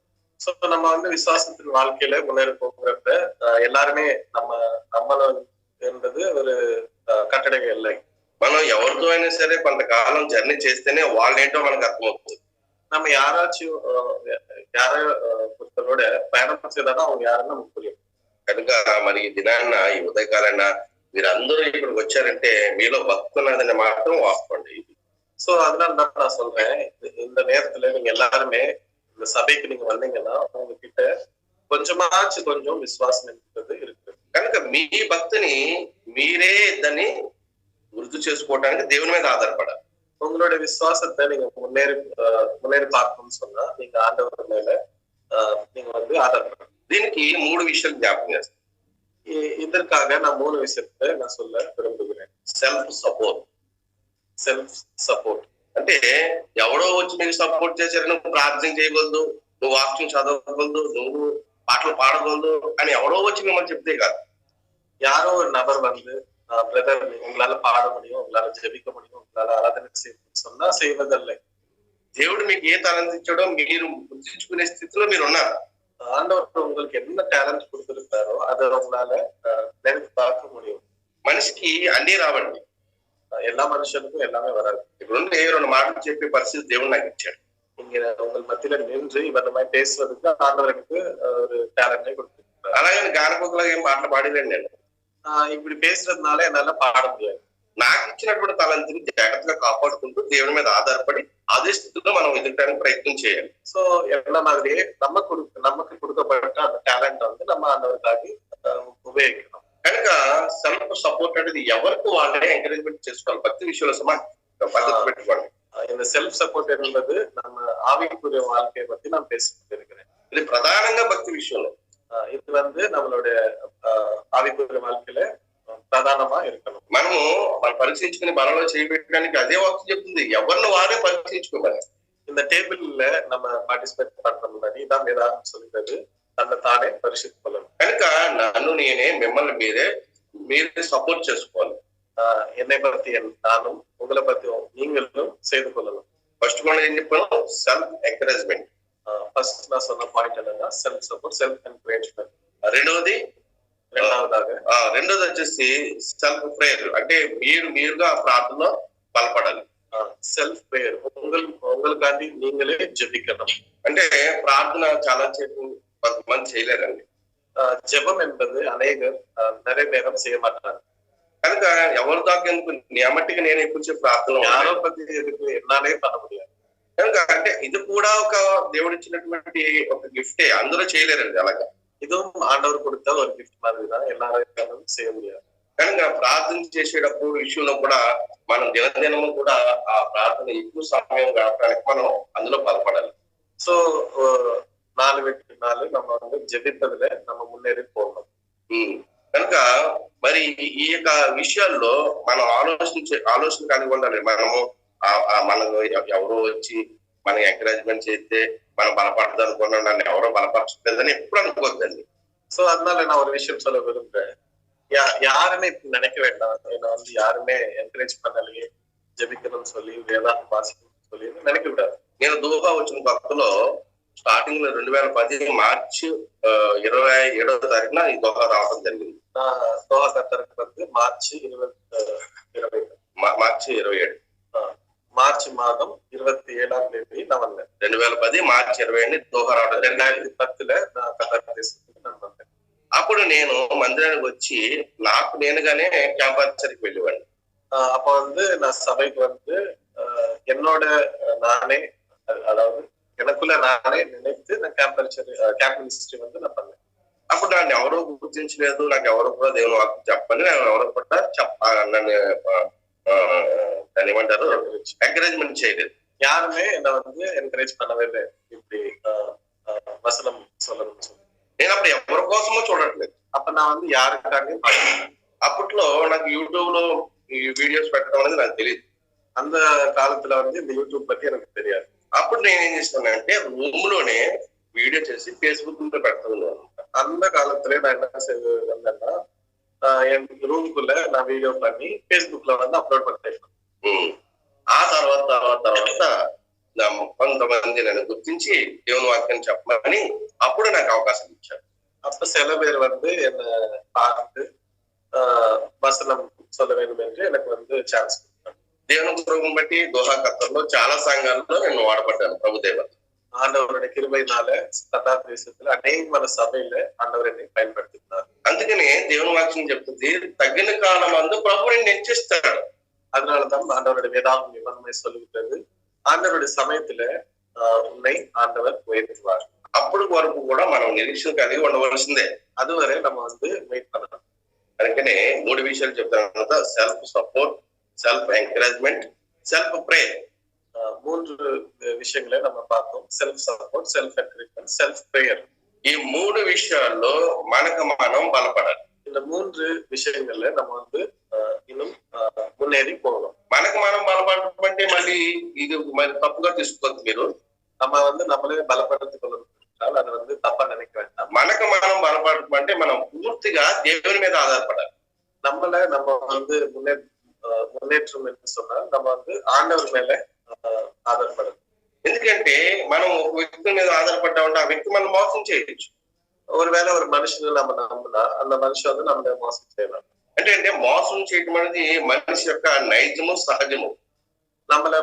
சோ நம்ம வந்து விசுவாசத்தின் வாழ்க்கையில முன்னேறி போகிறப்ப எல்லாருமே நம்மளும் என்பது ஒரு கட்டடங்க இல்லை. మనం ఎవరితో అయినా సరే కొంతకాలం జర్నీ చేస్తేనే వాళ్ళేంటో మనకు అర్థమవుతుంది. நம்ம யாராச்சும் ஒருத்தரோட பயணம் செய்தாதான் அவங்க யாருன்னு நமக்கு புரியும். కనుక మరి ఈ దినాన్న ఈ ఉదయకాలన్న మీరందరూ ఇక్కడికి వచ్చారంటే మీలో భక్తి ఉన్నదని మాత్రం వాస్తవండి. சோ அதனால தான் நான் சொல்றேன், இந்த நேரத்துல நீங்க எல்லாருமே இந்த சபைக்கு நீங்க வந்தீங்கன்னா உங்ககிட்ட కొంచెం విశ్వాసం என்பது இருக்கு. కనుక మీ భక్తిని మీరే దాన్ని వృద్ధి చేసుకోవడానికి దేవుని మీద ఆధారపడాలి. உங்களுடைய விசுவாசத்தை நீங்க முன்னேறி பார்க்கணும்னு சொன்னா நீங்க ஆண்டவர் மேல நீங்க வந்து ఆధారపడాలి. దీనికి 3 విషయాలు జ్ఞాపకం చేస్తాను. இதற்காக நான் 3 விஷயத்தை நான் சொல்ல విரும்புகிறேன். సెల్ఫ్ సపోర్ట్ అంటే ఎవడో వచ్చి నీకు సపోర్ట్ చేశారు, నువ్వు ప్రార్థన చేయగలదు, నువ్వు వాక్యం చదవగలదు, నువ్వు పాటలు పాడగలదు అని ఎవడో వచ్చి మిమ్మల్ని చెప్తే కాదు. யாரோ ஒரு நபர் வந்து பிரதர் உங்களால பாட முடியும், உங்களால ஜெபிக்க முடியும், உங்களால ఆరాధన சொன்னா செய்வதில்லை. దేవుడు మీకు ఏ తలంత ఇచ్చాడో మీరు గుర్తించుకునే స్థితిలో మీరు ఉన్నారు. ஆண்டவர் உங்களுக்கு என்ன டேலண்ட் கொடுத்திருக்காரோ அதை உங்களால நினைத்து பார்க்க முடியும். మనిషికి అన్ని రావండి, எல்லா மனுஷனுக்கும் எல்லாமே வராது. ఇప్పుడు 2 మాటలు చెప్పే పరిస్థితి దేవుడు నాకు ఇచ్చాడు. இங்க உங்கள் மத்தியில நின்று இவர் மாதிரி பேசுவதற்கு ஆண்டவர் எனக்கு ஒரு டேலண்டை கொடுத்திருக்காரு. అలాగే గానకోకలాగా ఏం పాటలు పాడలేను నేను. இப்படி பேசுறதுனால என்னால பாட முடியாது. నాకు ఇచ్చినటువంటి తలంతిని జాగ్రత్తగా కాపాడుకుంటూ దేవుని మీద ఆధారపడి అదే స్థితిలో మనం ఎదగడానికి ప్రయత్నం చేయాలి. సో என்ன மாதிரியே நமக்கு கொடுக்கப்பட்ட அந்த டேலண்ட் வந்து நம்ம ஆண்டவருக்காக ఉపయోగించడం. కనుక సెల్ఫ్ సపోర్ట్ అనేది ఎవరికి వాళ్ళే ఎంకరేజ్మెంట్ చేసుకోవాలి. భక్తి విషయంలో పద్ధతి పెట్టుకోండి. இந்த செல்ஃப் சப்போர்ட் என்பது நம்ம ஆவிக்குரிய வாழ்க்கையை பத்தி நான் பேசிட்டு இருக்கிறேன். ఇది ప్రధానంగా భక్తి విషయంలో இது வந்து நம்மளுடைய ఆవికుల வாழ்க்கையில ప్రధానమా இருக்கணும். మనము మనం పరీక్షించుకుని బలంలో చేయబెట్టడానికి అదే వాక్యం చెప్తుంది, ఎవరిని వారే పరీక్షించుకోవాలి. இந்த டேபிள்ல நம்ம பார்ட்டிசிபேட் பண்ற முன்னாடி தான் வேதாகம் சொல்கிறது, తన తానే పరిశీలించుకోవాలి. కనుక నన్ను నేనే మిమ్మల్ని మీరే సపోర్ట్ చేసుకోవాలి. என்னை பத்தி நானும் உங்களை பத்தி நீங்களும் செய்து கொள்ளணும். ఫస్ట్ మనం ఏం చెప్పాను, సెల్ఫ్ ఎంకరేజ్మెంట్. ఫస్ట్ నా சொன்ன పాయింట్ என்னன்னா సెల్ఫ్ సపోర్ట్, సెల్ఫ్ ఎంకరేజ్మెంట్. రెండవది వచ్చేసి సెల్ఫ్ ప్రేయర్, అంటే మీరుగా ప్రార్థనలో బలపడాలి. సెల్ఫ్ ప్రేయర్, உங்களுக்காண்டி நீங்களே ஜெபிக்கணும். అంటే ప్రార్థన చాలా సేపు కొంతమంది చేయలేరండి. ஜெபம் என்பது அநேகர் நிறைய நேரம் செய்ய மாட்டாங்க. కనుక ఎవరి దాకా ఎందుకు నియమటికి నేను ఎక్కువ ప్రార్థన யாரோ பத்தி எதுக்கு என்னாலே பண்ண முடியாது. కనుక అంటే ఇది కూడా ఒక దేవుడు ఇచ్చినటువంటి ఒక గిఫ్టే, అందరూ చేయలేరండి. అలాగా இதுவும் ஆண்டவர் கொடுத்த ஒரு గిఫ్ట్ மாதிரிதான், எல்லாரும் செய்ய முடியாது. కనుక ప్రార్థన చేసేటప్పుడు విషయంలో కూడా మనం దినదినము కూడా ఆ ప్రార్థన ఎక్కువ సమయం గడపడానికి మనం అందులో బలపడాలి. సో 4 நம்ம வந்து ஜெபிப்பதுல நம்ம முன்னேறி போகணும். కనుక మరి ఈ యొక్క విషయాల్లో మనం ఆలోచన కలిగి ఉండాలి. మనము మనకు ఎవరో వచ్చి మనకి ఎంకరేజ్మెంట్ చేస్తే మనం బలపడదు అనుకున్నాం, నన్ను ఎవరో బలపరచలేదని ఎప్పుడు అనుకోవద్దండి. సో அதனால நான் ஒரு விஷயம் சொல்ல விரும்புறேன், யாருமே இப்படி நினைக்க வேண்டாம், என்ன வந்து யாருமே என்கரேஜ் பண்ணலையே ஜெபிக்கணும்னு சொல்லி வேதாகம் வாசிக்கணும்னு சொல்லி நினைக்க விடாது. నేను దోహా వచ్చిన కొత్తలో స్టార్టింగ్ లో 2010 మార్చి 27వ తారీఖున ఈ దోహా రావడం జరిగింది. దోహా కత్తరకు வந்து మార్చి 27 మార్చి మాసం 27వ తేదీ நான் வந்தேன். 2010 మార్చి 27 దోహా రావడం జరిగింది. 2010 நான் కత్తర్ దేశానికి வந்தேன். అప్పుడు నేను మందిరానికి వచ్చి నాకు నేనుగానే క్యాంపస్కి వెళ్ళేవాడిని. அப்ப வந்து நான் சபைக்கு வந்து என்னோட நானே, அதாவது எனக்குள்ள నానే నిனைத்து నా క్యాంప్ మినిస్ట్రీ வந்து நான் பண்ணேன். అప్పుడు నన్ను ఎవరో గుర్తించలేదు, నాకు ఎవరు కూడా దేవుని వాక్యం చెప్పని, ఎవరు కూడా నన్ను ఏమంటారు ఎంకరేజ్మెంట్ చేయలేదు. யாருமே என்ன வந்து என்கரேஜ் பண்ணவே இல்லை இப்படி வசனம் சொல்லணும்னு சொல்லி. నేను అప్పుడు ఎవరి కోసమో చూడట్లేదు. அப்ப நான் வந்து யாருக்காண்டி అప్పట్లో నాకు యూట్యూబ్ లో ఈ వీడియోస్ పెట్టడం అనేది నాకు తెలియదు. அந்த காலத்துல வந்து இந்த யூடியூப் பத்தி எனக்கு தெரியாது. అప్పుడు నేనేం చేస్తానంటే రూమ్ లోనే వీడియో చేసి ఫేస్బుక్ లో పెడతాను. அந்த காலத்துல நான் என்ன செய்து வந்தேன்னா என் రూమ్కుள்ள நான் వీడియో பண்ணி ఫేస్బుక్ లో வந்து అప్లోడ్ பண்ணிட்டேன். ఆ తర్వాత కొంతమంది నన్ను గుర్తించి దేవుని వాక్యం చెప్పమని అప్పుడు నాకు అవకాశం ఇచ్చారు. அப்ப சில பேர் வந்து என்ன பார்த்து வசனம் சொல்ல வேண்டும் என்று எனக்கு வந்து சான்ஸ் கொடுத்தாங்க. దేవుని కృపను బట్టి దోహా ఖత్తర్లో చాలా సంఘాలలో నేను వాడబడ్డాను ప్రభుదేవ. ஆண்டவருடைய கிருபையினால கத்தார் தேசத்துல அநேகமான சபையில ஆண்டவர் என்னை பயன்படுத்தினார். అందుకనే దేవుని వాక్యం చెప్తుంది తగిన కాలం అందు ప్రభువు నిన్ను హెచ్చిస్తాడు. அதனாலதான் ஆண்டவருடைய வேதாகம் நிபந்தனை சொல்லுகிறது, ஆண்டவருடைய சமயத்துல உன்னை ஆண்டவர் உயர்த்துவார். అప్పుడు వరకు కూడా మనం నిరీక్షణ కలిగి ఉండవలసిందే. அதுவரை நம்ம வந்து வெயிட் பண்ணணும். అందుకనే 3 విషయాలు చెప్తాను. Self support, self encouragement, self prayer. 3 விஷயங்களை நம்ம பார்த்தோம். Self support, self encouragement, self prayer. ఈ 3 విషయాల్లో మనకు మనం బలపడాలి. இந்த 3 விஷயங்கள்ல நம்ம வந்து இன்னும் முன்னேறி போகணும். మనకు మనం బలపడటం అంటే మళ్ళీ ఇది మరి తప్పుగా తీసుకోవద్దు మీరు. நம்ம வந்து நம்மளே பலப்படுத்திக் கொள்ளணும், அதை வந்து தப்பா நினைக்க வேண்டாம். మనకు మనం బలపడటం అంటే మనం పూర్తిగా దేవుని మీద ఆధారపడాలి. நம்ம வந்து முன்னேற்றம் என்று சொன்னால் நம்ம வந்து ஆண்டவர் மேல ఆధారపడదు. ఎందుకంటే మనం ఒక వ్యక్తి మీద ఆధారపడ్డామంటే ఆ వ్యక్తి మనం మోసం చేయొచ్చు. ஒருவேளை ஒரு மனுஷனை நம்ம நம்பினா அந்த మనిషి வந்து நம்மள మోసం చేయலாம். అంటే మోసం చేయడం అనేది మనిషి యొక్క నైజము, సహజము. நம்மள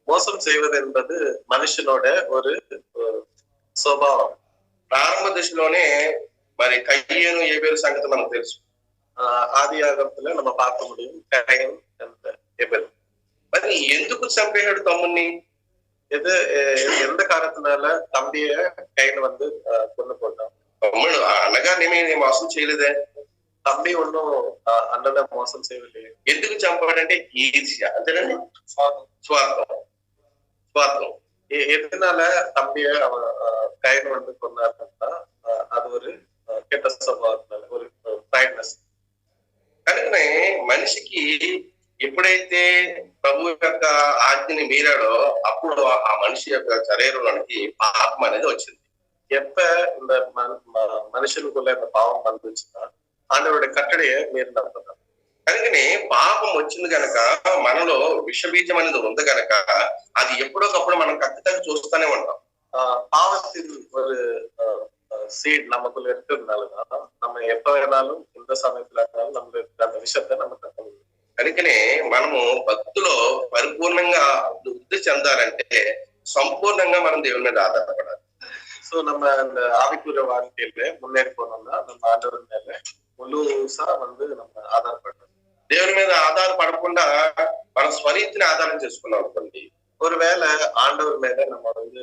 మోసం செய்வது என்பது మనిషినోட ஒரு స్వభావం. ప్రారంభ దశలోనే మరి కయ్యేను ఏబేలు సంగతి మనకు తెలుసు. ఆదియాగమத்துல நம்ம பார்க்க முடியும் కయీన్ and ఏబెల్. మరి ఎందుకు చంపేశాడు తమ్ముడిని? எந்த காரணத்தினால தம்பிய கயீன் வந்து கொண்டு போட்டான்? తమ్ముడు అన్నగా నేనే మోసం చేయలేదే. தம்பி ஒன்னும் அண்ணனை మోసం చేయలేదు. ఎందుకు చంపాడంటే ఈర్ష్య, అంతేనండి, స్వార్థం. எதனால தம்பிய கயீன் வந்து கொண்டாருன்னா அது ஒரு கெட்ட స్వభావం, ஒரு ప్రైడ్నెస్. కనుకనే మనిషికి ఎప్పుడైతే ప్రభు యొక్క ఆజ్ఞని మీరాడో అప్పుడు ఆ మనిషి యొక్క శరీరంలోనికి పాపం అనేది వచ్చింది. எப்ப இந்த మనుషులకుள்ள இந்த பாவம் வந்துச்சுன்னா ஆண்டவருடைய கட்டளையை மீறினார். కనుకనే పాపం వచ్చింది కనుక మనలో విషబీజం అనేది ఉంది కనుక అది ఎప్పుడోకప్పుడు మనం ఖచ్చితంగా చూస్తూనే ఉంటాం. பாவத்தின் ஒரு சீட் நமக்குள்ள இருக்கிறதுனாலதான் நம்ம எப்ப வேணாலும் எந்த சமயத்துல இருந்தாலும் நம்மளுக்கு அந்த விஷயத்த நம்ம கற்றுக்கணும். కనుకనే మనము భక్తిలో పరిపూర్ణంగా వృద్ధి చెందాలంటే సంపూర్ణంగా మనం దేవుని మీద ఆధారపడాలి. సో நம்ம அந்த ஆவிக்குரிய வாழ்க்கையில முன்னேறி போனோம்னா நம்ம ஆண்டவர் மேல முழுசா வந்து நம்ம ஆதாரப்படணும். దేవుని మీద ఆధారపడకుండా మన స్వరీతిని ఆధారం చేసుకున్నాం అనుకోండి, ஒருவேளை ஆண்டவர் மேல நம்ம வந்து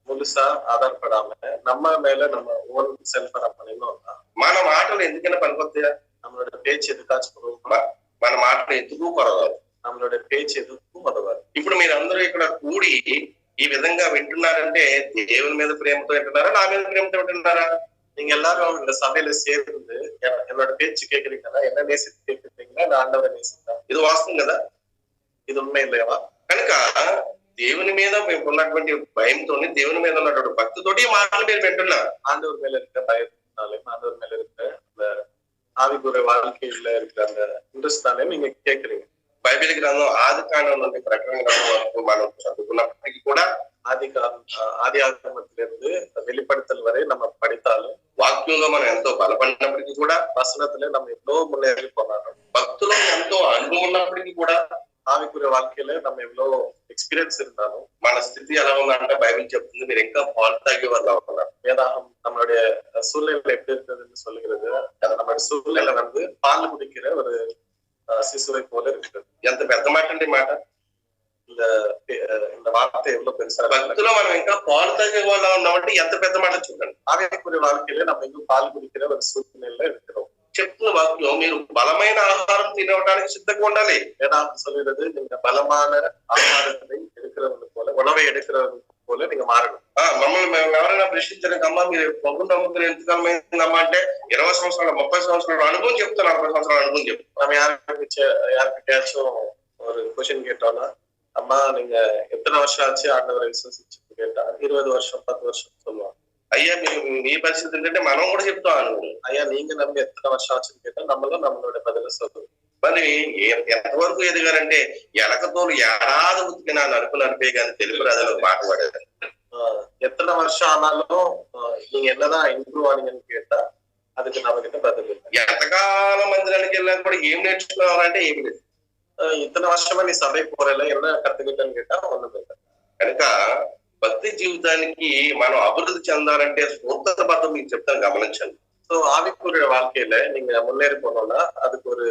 முழுசா ஆதாரப்படாம நம்ம மேல நம்ம ஓன் செல்ஃப நம்ம பண்ணினோம்னா మన మాటలు ఎందుకైనా పనికొస్తాయా? நம்மளோட பேச்சு எதுக்காச்சும் మన మాటలు ఎందుకు కొరదావు? நம்மளோட பேச்சு எதுக்கும் உதவாது. ఇప్పుడు మీరందరూ ఇక్కడ కూడి ఈ విధంగా వింటున్నారంటే దేవుని మీద ప్రేమతో వింటున్నారా, నా మీద ప్రేమతో వింటున్నారా? நீங்க எல்லாரும் இந்த சபையில சேர்ந்து என்னோட பேச்சு கேக்குறீங்கன்னா என்ன நேசித்து கேக்குறீங்களா, நான் ஆண்டவரை நேசித்தேன்? ఇది వాస్తవం కదా, ఇది ఉண்மை இல்லையா? కనుక దేవుని మీద ఉన్నటువంటి భయంతో, దేవుని మీద ఉన్నటువంటి భక్తితోటి మాటలు మీరు వింటున్నారు. ஆண்டவர் மேல இருக்க பயத்தினாலையும் ஆண்டவர் மேல இருக்க அந்த ఆవికుర வாழ்க்கையில இருக்கிற அந்த இன்ட்ரெஸ்ட்னாலே நீங்க கேக்குறீங்க. బైబిల్ గ్రంథం ఆది కాండం నుండి ప్రకటన గ్రంథం వరకు మనం చదువుకున్నప్పటికీ కూడా ఆది ఆగమத்திலிருந்து வெளிப்படுத்தல் வரை நம்ம படித்தாலும் వాక్యంలో మనం ఎంతో బలపడినప్పటికీ కూడా, வசனத்துல நம்ம எவ்வளவு முன்னேறி போனாலும், భక్తులో ఎంతో అనుభవం ఉన్నప్పటికీ కూడా, ஆவிக்குரிய வாழ்க்கையில நம்ம எவ்வளவு எக்ஸ்பீரியன்ஸ் இருந்தாலும் మన స్థితి ఎలా ఉందంటే బైబిల్ చెప్తుంది మీరు ఇంకా పాలు తాగే వల్ల ఉన్నారు. வேதாகம் நம்மளுடைய சூழ்நிலை எப்படி இருக்கிறதுன்னு சொல்லுகிறது. நம்மளுடைய சூழ்நிலை வந்து பால் குடிக்கிற ஒரு சிசுவை போல இருக்கிறது. ఎంత పెద్ద మాట అండి మాట. இந்த வார்த்தை எவ்வளவு பெருசா, భక్తులో మనం ఇంకా పాలు తాగే వాళ్ళ ఉన్నామంటే ఎంత పెద్ద మాట చూడండి. ஆவிக்குரிய வாழ்க்கையில நம்ம இன்னும் பால் குடிக்கிற ஒரு சூழ்நிலையில இருக்கிறோம். చెప్తున్న వాక్యం మీరు బలమైన ఆహారం తినడానికి సిద్ధంగా ఉండాలి. வேதாகம் சொல்லுகிறது நீங்க பலமான ஆகாரத்தை எடுக்கிறவங்க போல, உணவை எடுக்கிறவங்க போல நீங்க மாறணும். మమ్మల్ని మేము ఎవరైనా ప్రశ్నించడానికి అమ్మా మీరు ప్రభుత్వం నమ్ముకుని ఎంతకాలమైందమ్మా అంటే 20 సంవత్సరాలు 30 సంవత్సరాల అనుభవం చెప్తాను, 40 సంవత్సరాల అనుభవం చెప్తాను. நம்ம யாருக்கிட்டயாச்சும் கொஸ்டின் கேட்டோம்னா, அம்மா நீங்க எத்தனை வருஷம் ஆச்சு ஆண்டவரை விசுவசிச்சு கேட்டா 20 வருஷம் 10 வருஷம் சொல்லுவாங்க. అయ్యా మీ పరిస్థితి ఏంటంటే మనం కూడా చెప్తాం. ஐயா நீங்க நம்பி எத்தனை வருஷம் ஆச்சுன்னு கேட்டா நம்மளும் நம்மளோட பதில சொல்லுவோம். మరి ఎంతవరకు ఎదిగారంటే ఎలకతోలు ఏడాది ఉతికిన నలుపు నడిపే కానీ తెలుగు రాదని పాట పాడారు. எத்தனை வருஷம் ஆனாலும் நீங்க என்னதான் இம்ப்ரூவ் ஆனீங்கன்னு கேட்டா அதுக்கு நம்ம கிட்ட பதில் இல்லை. ఎంతకాలం మందిరానికి వెళ్ళా కూడా ఏం నేర్చుకున్నారంటే ఏం లేదు. ఇతని వర్షమా నీ సభకి పోరేలా ఎన్న కట్టుకుంటాను కేటా ఒన్నుం இல்லை. కనుక భక్తి జీవితానికి మనం అభివృద్ధి చెందాలంటే సూత్రబద్ధం మీకు చెప్తాను గమనించండి. ஸோ ஆவிக்குரிய வாழ்க்கையில நீங்க முன்னேறி போனோம்னா அதுக்கு ஒரு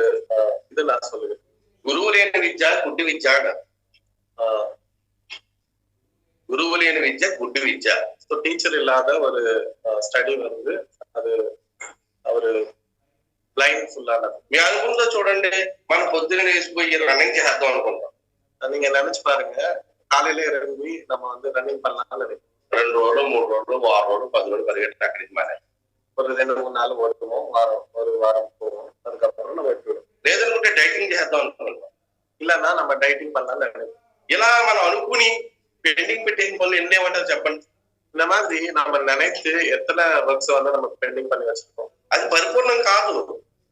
இது நான் சொல்லுவேன். గురువు లేని విద్య గుడ్డి విద్య. గురువు లేని విద్య గుడ్డి విద్య. ஸோ டீச்சர் இல்லாத ஒரு ஸ்டடி வந்து அது ஒரு బ్లైండ్ ఫుల్ అన్నది. మీ అనుకుంటా చూడండి, మనం పొద్దున్న వేసిపోయి రన్నింగ్ చేద్దాం అనుకుంటాం. நீங்க நினைச்சு பாருங்க, காலையில இறங்கி நம்ம வந்து ரன்னிங் பண்ணலாம்னு 2 రోజులు 3 రోజులు 6 రోజులు 10 రోజులు పరిగెట్టి అక్కడికి మానే ஒரு 2-3 நாள் ஓடுவோம், ஒரு வாரம் போவோம், அதுக்கப்புறம் நம்ம விட்டுவிடும். లేదనుకుంటే డైటింగ్ చేద్దాం అనుకుంటాం. இல்லன்னா நம்ம டைட்டிங் பண்ணலாம்னு நினைப்போம். ఇలా మనం అనుకుని పెండింగ్ పెట్టేసిన పనులు ఎన్ని ఏమంటారు చెప్పండి. இந்த மாதிரி நம்ம நினைத்து எத்தனை ஒர்க்ஸ் வந்து நம்ம பெண்டிங் பண்ணி வச்சிருக்கோம். అది పరిపూర్ణం కాదు.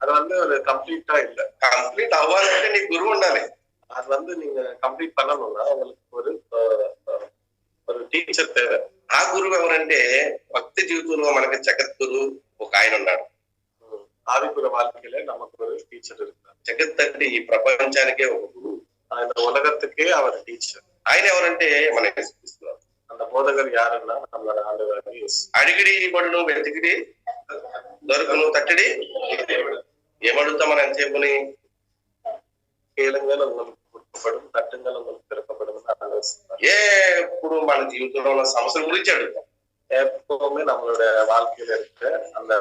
அது வந்து ஒரு கம்ப்ளீட்டா இல்ல. కంప్లీట్ అవ్వాలంటే నీకు గురువు ఉండాలి. அது வந்து நீங்க கம்ப்ளீட் பண்ணணும்னா உங்களுக்கு ஒரு టీచర్ தேவை. ఆ గురువు ఎవరంటే భక్తి జీవితంలో మనకి జగద్గురు ఒక ఆయన ఉన్నాడు. ஆவிக்குரிய வாழ்க்கையில நமக்கு ஒரு டீச்சர் இருக்கார். జగత్ అంటే ఈ ప్రపంచానికే ఒక గురువు. ఆయన உலகத்துக்கே அவர் டீச்சர். ఆయన ఎవరంటే మన యేసుక్రీస్తు. அந்த போதகர் யாருன்னா நம்மளோட ஆண்டவர் இயேசு. అడిగిడి ఇవ్వడును, వెతికిడి దొరుకును, తట్టడి ఏమడుగుతాం మనం ఎంతసేపుని? கேளுங்கள் உங்களுக்கு கொடுக்கப்படும், தட்டுங்கள் உங்களுக்கு திறக்கப்படும். ఎప్పుడు మన జీవితంలో ఉన్న సమస్యల గురించి అడుగుతాం. எப்பவுமே நம்மளோட வாழ்க்கையில இருக்க அந்த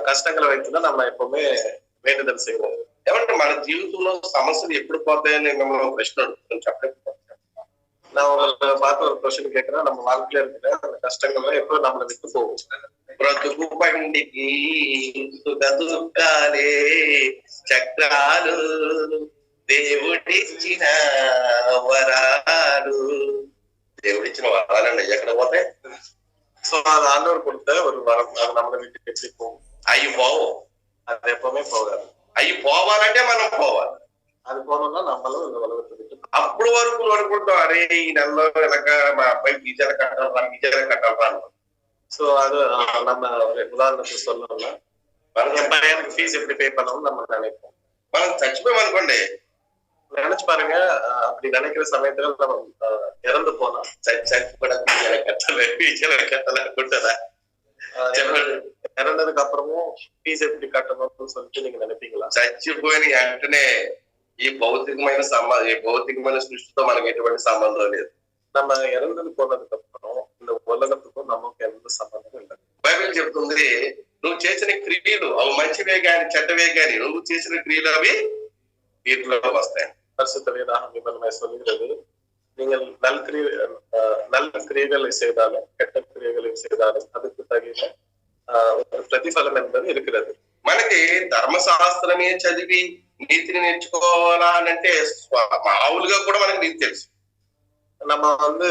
కష్టங்களை வைத்துதான் நம்ம எப்பவுமே வேண்டுதல் செய்வோம். ఏమంటే మన జీవితంలో సమస్యలు ఎప్పుడు పోతాయని మిమ్మల్ని ప్రశ్న అడుగుతాం, చెప్పండి. நான் உங்களை பார்த்து ஒரு கொஸ்டின் கேட்கிறேன். நம்ம வாழ்க்கையில இருக்கிற அந்த கஷ்டங்கள்லாம் எப்போ நம்மளை விட்டு போகும்? బ్రతుకు బండికి దుఃఖాలే చక్రాలు, దేవుడిచ్చిన వరాలు. దేవుడిచ్చిన వరాలండి ఎక్కడ పోతాయి? சோ அது ஆண்டவர் கொடுத்த ஒரு வரம். அது நம்மளை விட்டு எப்படி போகும்? అవి పోవు. அது எப்பவுமே போகாது. అవి పోవాలంటే మనం పోవాలి. அது போனோம்னா நம்மளும் இந்த உலகத்தை விட்டு అప్పుడు వరకు అనుకుంటాం, అరే ఈ నెలలో ఇలాగ మా అబ్బాయి బీజాలు కట్టాలి. சோ அது நம்ம ஒரு உதாரணத்துக்கு சொல்லணும்னா என் பையனுக்கு ஃபீஸ் எப்படி பே பண்ணணும்னு நம்ம நினைப்போம். మనం చచ్చిపోయాం అనుకోండి, நினைச்சு பாருங்க. அப்படி நினைக்கிற சமயத்துல நம்ம இறந்து போனா చచ్చిపోవడం బీజాలు కట్టాలి అనుకుంటారా? இறந்ததுக்கு அப்புறமும் ஃபீஸ் எப்படி கட்டணும்னு சொல்லிட்டு நீங்க நினைப்பீங்களா? చచ్చిపోయిన వెంటనే ఈ భౌతికమైన సృష్టితో మనకి ఎటువంటి సంబంధం లేదు. நம்ம இறந்தது போனதுக்கு అப்புறம் இந்த ఉలగத்துக்கும் நமக்கு எந்த సంబంధం இல்லை. బైబిల్ చెప్తుంది, నువ్వు చేసిన క్రియలు అవి మంచివే గాని చెడ్డవే గాని నువ్వు చేసిన క్రియలు అవి వీటిలో వస్తాయి. பரிசுத்த வேதாகமம் சொல்லுகிறது, நீங்கள் நல்ல கிரியைகளை செய்தாலும் கெட்ட கிரியைகளை செய்தாலும் அதுக்கு தகுந்த ஒரு பிரதிபலம் என்பது இருக்கிறது. మనకి ధర్మశాస్త్రమే చదివి నీతిని నేర్చుకోవాలా అంటే మామూలుగా కూడా మనకి నీతి తెలుసు. நம்ம வந்து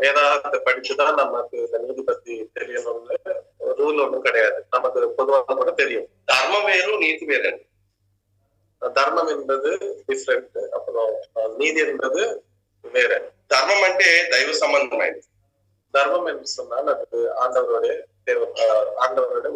வேதாகத்தை படிச்சுதான் நமக்கு இந்த நீதி பத்தி தெரியணும்னு ரூல் ஒண்ணும் கிடையாது. நமக்கு பொதுவாக கூட தெரியும். ధర్మం వేరు, నీతి వేరండి. தர்மம் என்பது டிஃபரெண்ட், அப்புறம் நீதி என்பது வேற. ధర్మం అంటే దైవ సంబంధమైనది. தர்மம் என்று சொன்னால் அது ஆண்டவருடைய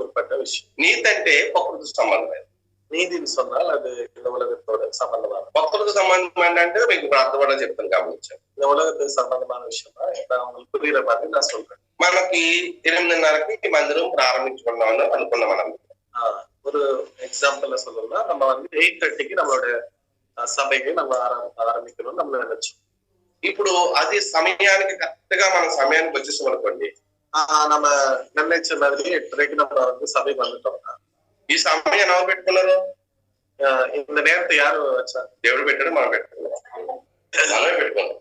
உட்பட்ட விஷயம். నీతి అంటే ప్రకృతి సంబంధమైనది. நீதின்னு சொன்னால் அது இந்த உலகத்தோட சம்பந்தமான. ప్రకృతి సంబంధమైన అంటే మీకు ప్రార్థన చెప్తాను గమనించాను. இந்த உலகத்துக்கு சம்பந்தமான விஷயம் தான் நான் உங்களுக்கு புரியுற மாதிரி நான் சொல்றேன். మనకి 8:30కి మందిరం ప్రారంభించుకున్నామని అనుకున్నాం. మనం ஒரு எக்ஸாம்பிள் சொல்லணும்னா நம்ம வந்து 8:30க்கு நம்மளோட సభకి நம்ம ఆరంభిக்கணும்னு நம்ம நினைச்சோம். ఇప్పుడు అది సమయానికి కరెక్ట్ గా మన సమయానికి వచ్చేసాం అనుకోండి, நம்ம நினைச்ச மாதிரி 8:30க்கு நம்ம வந்து சபைக்கு வந்துட்டோம்னா ఈ సమయం ఎవరు పెట్టుకున్నారు? இந்த நேரத்தை யாரு வச்சா? దేవుడు పెట్టాడు, మనం పెట్టుకున్నాం. మనమే పెట్టుకున్నాం.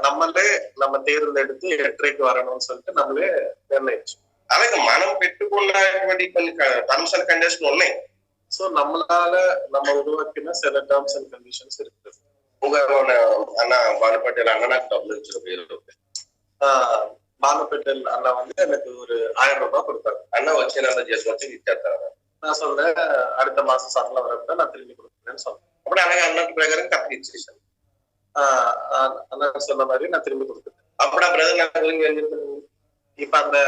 நம்மளே நம்ம தேர்ந்தெடுத்து 8:30க்கு வரணும்னு சொல்லிட்டு நம்மளே నిర్ణయించు. అలాగే మనం పెట్టుకున్నటువంటి కొన్ని టర్మ్స్ అండ్ కండిషన్ ఉన్నాయి. సో நம்மளால நம்ம உருவாக்கின சில டேர்ம்ஸ் அண்ட் கண்டிஷன்ஸ் இருக்குது. అన్న బాలపట్టేలు అన్న నాకు డబ్బులు ఇచ్చిన పేరు பாலப்பேட்டில் அண்ணா வந்து எனக்கு ஒரு 1000 ரூபாய் கொடுத்தாரு. அண்ணா வச்சு நான் வச்சு இచ్చేస్తాను. நான் சொன்னேன் அடுத்த மாசம் சம்பளம் வரப்ப நான் திரும்பி கொடுக்குறேன்னு சொன்னேன். అప్పుడు అలాగే అన్నట్టు ప్రకారం కరెక్ట్ ఇచ్చేసాను. அண்ணா சொன்ன மாதிரி நான் திரும்பி கொடுத்துட்டேன். అప్పుడు ఆ బ్రదర్ నా గురించి ఏం చెప్తారు? இப்ப அந்த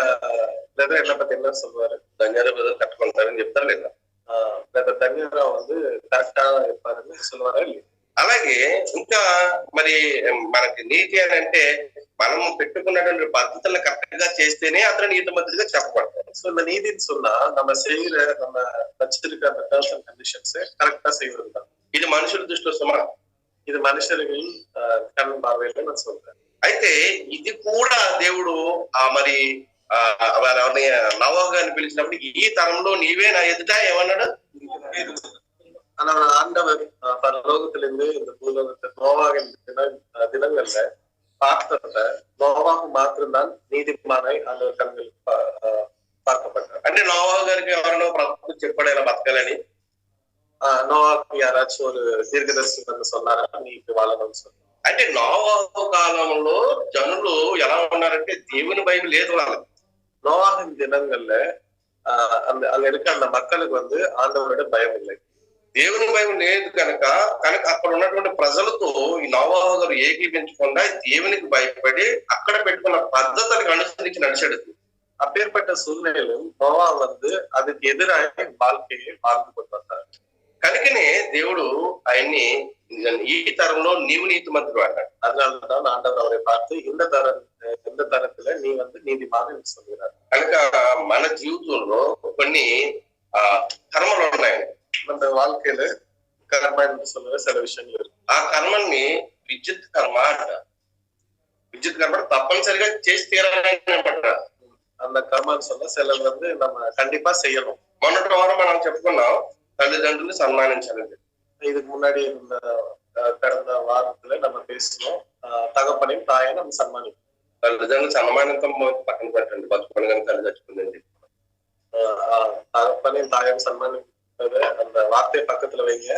బ్రదర్ என்ன பத்தி என்ன சொல்லுவாரு? ధన్యవాద బ్రదర్ కట్టుకుంటారని చెప్తారు లేదా? బ్రదర్ ధన్యవాదం வந்து కరెక్టా చెప్పారని சொல்லுவாరా இல்லையா? అలాగే ఇంకా మరి మనకి నీతి అని అంటే మనం పెట్టుకున్నటువంటి పద్ధతులను కరెక్ట్ గా చేస్తేనే అతను నీతిమంతుడిగా చెప్పబడతారు. సో இந்த நீதின்னு சொன்னா நம்ம செய்யற நம்ம வச்சிருக்க அந்த டர்ம்ஸ் அண்ட் கண்டிஷன்ஸ் கரெக்டா செய்யறது தான். ఇది మనుషుల దృష్టిలో సుమా, ఇది మనుషులకి కన్ను பார்வையில நான் சொல்றேன். అయితే ఇది కూడా దేవుడు మరి ఎవరిని నోవహు గారిని పిలిచినప్పుడు ఈ తరంలో నీవే నా ఎదుట ఏమన్నాడు? ஆனா ஆண்டவர் பரலோகத்திலிருந்து இந்த பூலோகத்தை நோவாகின் தினங்கள்ல பார்த்தத நோவாகு மாத்திரம்தான் நீதிமானை ஆண்டவர் கண்கள் பார்க்கப்பட்டார். అంటే నోవహు గారికి ఎవరైనా ప్రభువు చెప్పాడు ఇలా బతకాలని? நோவாக்கு யாராச்சும் ஒரு தீர்க்கதரிசி வந்து சொன்னாரா நீ இப்படி வாழணும்னு சொன்னார்? అంటే నోవహు కాలంలో జనులు ఎలా ఉన్నారంటే దేవుని భయం లేదు వాళ్ళకి. நோவாகின் தினங்கள்ல அங்க இருக்க அந்த மக்களுக்கு வந்து ஆண்டவரோட பயம் இல்லை. దేవుని భయం లేదు కనుక అక్కడ ఉన్నటువంటి ప్రజలతో ఈ నోవహు గారు ఏకీపించకుండా దేవునికి భయపడి అక్కడ పెట్టుకున్న పద్ధతులకు అనుసరించి నడిచాడు. அப்பேற்பட்ட சூழ்நிலையிலும் நோவா வந்து அதுக்கு எதிராக வாழ்க்கையை வாழ்ந்து கொண்டு வந்தார். కనుకనే దేవుడు ఆయన్ని ఈ తరంలో నీవు నీతిమంతుడు అన్నాడు. அதனாலதான் ஆண்டவர் அவரை பார்த்து இந்த தரத்துல நீ வந்து நீதிமான் என்று சொல்கிறார். కనుక మన జీవితంలో కొన్ని కర్మలు ఉన్నాయి. நம்ம வாழ்க்கையில கர்ம என்று சொல்ற சில விஷயங்கள் இருக்கு. ఆ కర్మల్ని విద్యుత్ కర్మ అంటారు. విద్యుత్ కర్మ తప్పనిసరిగా చేసి తీరాలంటారు. அந்த கர்மன்னு சொன்னா சிலர் வந்து நம்ம கண்டிப்பா செய்யணும். మొన్నటి వారం మనం చెప్పుకున్నాం తల్లిదండ్రులు సన్మానించాలని. இதுக்கு முன்னாடி இருந்த கடந்த வாரத்துல நம்ம பேசணும் தகப்பனையும் தாயும் நம்ம சன்மானிக்கணும். తల్లిదండ్రులు సన్మానితం పక్కన పెట్టండి, బతుకుని కానీ తల్లి చచ్చిపోయిందండి. தகப்பனையும் தாயும் சன்மானிப்பது அந்த வார்த்தையை பக்கத்துல வைங்க.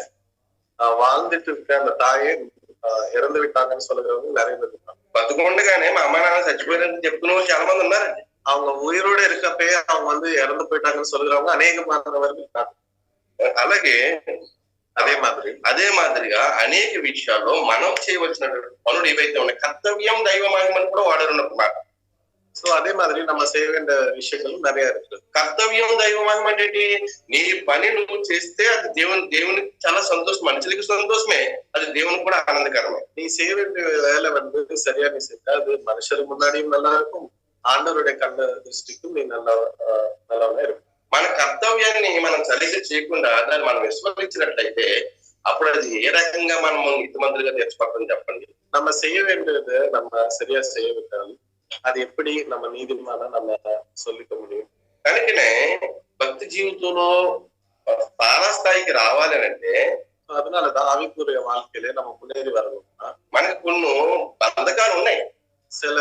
வாழ்ந்துட்டு இருக்க அந்த தாயே இறந்து விட்டாங்கன்னு சொல்லுறவங்க நிறைய பேர் இருக்காங்க. బతుకుండగానే మా అమ్మ నాన్న చచ్చిపోయారని చెప్తున్న వాళ్ళు చాలా మంది ఉన్నారండి. அவங்க உயிரோட இருக்கப்பே அவங்க வந்து இறந்து போயிட்டாங்கன்னு சொல்லுறவங்க அநேகமானவர்கள் இருக்காங்க. అలాగే అదే మాదిరిగా అనేక విషయాల్లో మనం చేయవలసినటువంటి పనులు ఏవైతే ఉన్నాయి, కర్తవ్యం దైవ మహిమని కూడా వాడారు మాట. సో అదే మాదిరి நம்ம செய்ய வேண்டிய விஷயங்கள் நிறைய இருக்கு. కర్తవ్యం దైవ మహిమ అంటే నీ పని నువ్వు చేస్తే అది దేవునికి చాలా సంతోషం, మనుషులకి సంతోషమే, అది దేవునికి కూడా ఆనందకరమే. நீ செய்ய வேண்டிய வேலை வந்து சரியா நீ செஞ்சா அது மனுஷருக்கு முன்னாடியும் நல்லா இருக்கும், ஆண்டவருடைய கண்ண திருஷ்டிக்கும் நீ நல்லவனா இருக்கும். మన కర్తవ్యాన్ని మనం సరిగ్గా చేయకుండా దాన్ని మనం విస్మరించినట్లయితే అప్పుడు అది ఏ రకంగా మనం నీతిమంతులుగా తెచ్చిపడుతుంది చెప్పండి. நம்ம செய்ய வேண்டியது நம்ம சரியா செய்ய விட்டால் அது எப்படி நம்ம நீதிமான நம்ம சொல்லிக்க முடியும். కనుకనే భక్తి జీవితంలో స్థాయికి రావాలి అంటే அதனாலதான் ஆவிக்குரிய வாழ்க்கையில நம்ம முன்னேறி வரணும்னா మనకు కొన్ని బంధకాలు ఉన్నాయి, சில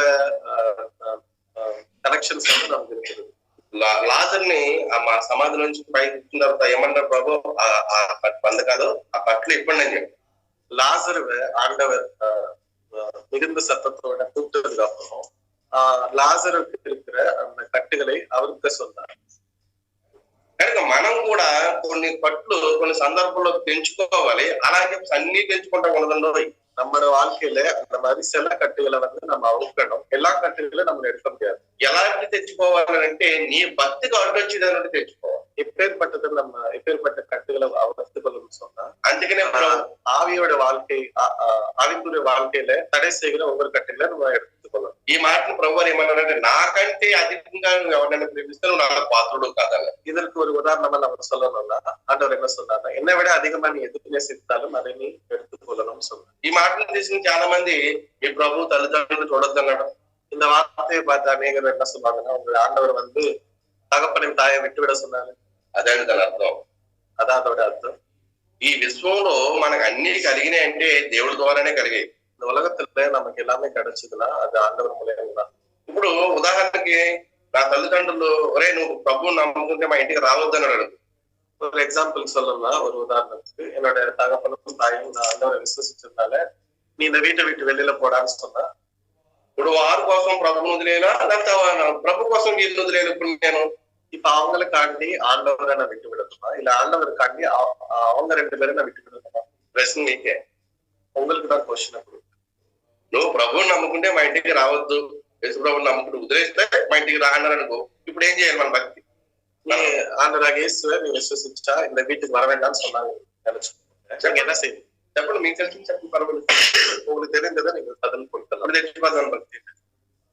கனெக்ஷன்ஸ் வந்து நமக்கு இருக்குது. లాజర్ని మా సమాధి నుంచి పైకి ఇచ్చిన తర్వాత ఏమన్నారు ప్రభు, ఆ బంధకాలు ఆ పట్లు ఇవ్వండి అని చెప్పి லாசருவை ஆண்டவர் மிகுந்த சத்தத்தோட கூப்பிட்டதுக்கு அப்புறம் லாசருக்கு இருக்கிற அந்த கட்டுகளை அவருக்கு சொன்னார். కనుక మనం కూడా కొన్ని పట్లు కొన్ని సందర్భంలో తెంచుకోవాలి, అలాగే అన్ని తెంచుకుంటా ఉండదండి. நம்மளோட வாழ்க்கையில அந்த மாதிரி சில கட்டுகளை வந்து நம்ம அவுக்கணும், எல்லா கட்டுகளையும் நம்ம எடுக்க முடியாது. ఎలాంటి తెచ్చుకోవాలంటే నీ భక్తికి అడ్డొచ్చేదాన్ని తెచ్చుకోవాలి. எப்பேற்பட்ட கட்டுகளை அவர்த்துக்கொள்ளணும்னு சொன்னா అందుకనే ஆவியோட வாழ்க்கை ஆவிக்குரிய வாழ்க்கையில தடை செய்கிற ஒவ்வொரு கட்டுகளை நம்ம எடுத்துக்கொள்ளணும். ఈ మాటను ప్రభు ఏమన్నారంటే నాకంటే అధికంగా నువ్వు ఎవరైనా ప్రేమిస్తే నువ్వు నా పాత్రుడు కాదన్న. இதற்கு ஒரு உதாரணமா நம்ம சொல்லணும்னா ஆண்டவர் என்ன சொன்னாங்க, என்னை விட அதிகமா நீ எது நேசித்தாலும் அதை நீ எடுத்துக்கொள்ளணும்னு சொன்னாங்க. ఈ మాటను తీసిన చాలా మంది ఈ ప్రభు తల్లిదండ్రులు చూడొద్దు అన్నాడు. இந்த வார்த்தையை பார்த்து அநேகர் என்ன சொன்னாங்கன்னா, உங்க ஆண்டவர் வந்து தகப்பனின் தாயை விட்டுவிட சொன்னாரு. అదే దాని అర్థం. அதான் அதோட அர்த்தம். ఈ విశ్వంలో మనకు అన్ని కలిగినాయి అంటే దేవుడి ద్వారానే కలిగాయి. இந்த உலகத்துல நமக்கு எல்லாமே கிடைச்சதுன்னா அது ஆண்டவர் மூலியமா தான். ఇప్పుడు ఉదాహరణకి నా తల్లిదండ్రులు ఒరే నువ్వు ప్రభు నమ్ముకుంటే మా ఇంటికి రావద్దని అడుగు. ஒரு எக்ஸாம்பிள் சொல்லணும்னா, ஒரு உதாரணத்துக்கு என்னோட தகப்பனும் தாயும் நான் ஆண்டவரை விசுவசிச்சதுனால நீ இந்த வீட்டை விட்டு வெளியில போடான்னு சொன்னா ఇప్పుడు వారి కోసం ప్రభుని వదిలేనా లేకపోతే ప్రభు కోసం వీరిని వదిలేను ఇప్పుడు నేను இப்ப அவங்களுக்காண்டி ஆண்டவரை நான் விட்டு விடணுமா இல்ல ஆண்டவருக்காண்டி அவங்க 2 பேரும் நான் விட்டு விடணுமா? ప్రశ్న నీకే. உங்களுக்கு தான் క్వశ్చన్. అప్పుడు నువ్వు ప్రభువుని నమ్ముకుంటే మా ఇంటికి రావద్దు, యేసు ప్రభుని నమ్ముకుంటూ వదిలేస్తే మా ఇంటికి రా అన్నారు అనుకో, ఇప్పుడు ఏం చేయాలి మన భక్తి? ஆண்டவராக இயேசுவை நீ விசுவசிச்சா இந்த வீட்டுக்கு வர வேண்டாம்னு சொன்னாங்க நினைச்சுக்கோங்க, என்ன செய்யும்? చెప్పండి, మీకు తెలిసి చెప్పండి, పర్వాలేదు. உங்களுக்கு தெரிந்ததை நீங்க பதில் கொடுக்கலாம். அப்படி தெரிஞ்சுப்பாதான் భక్తి.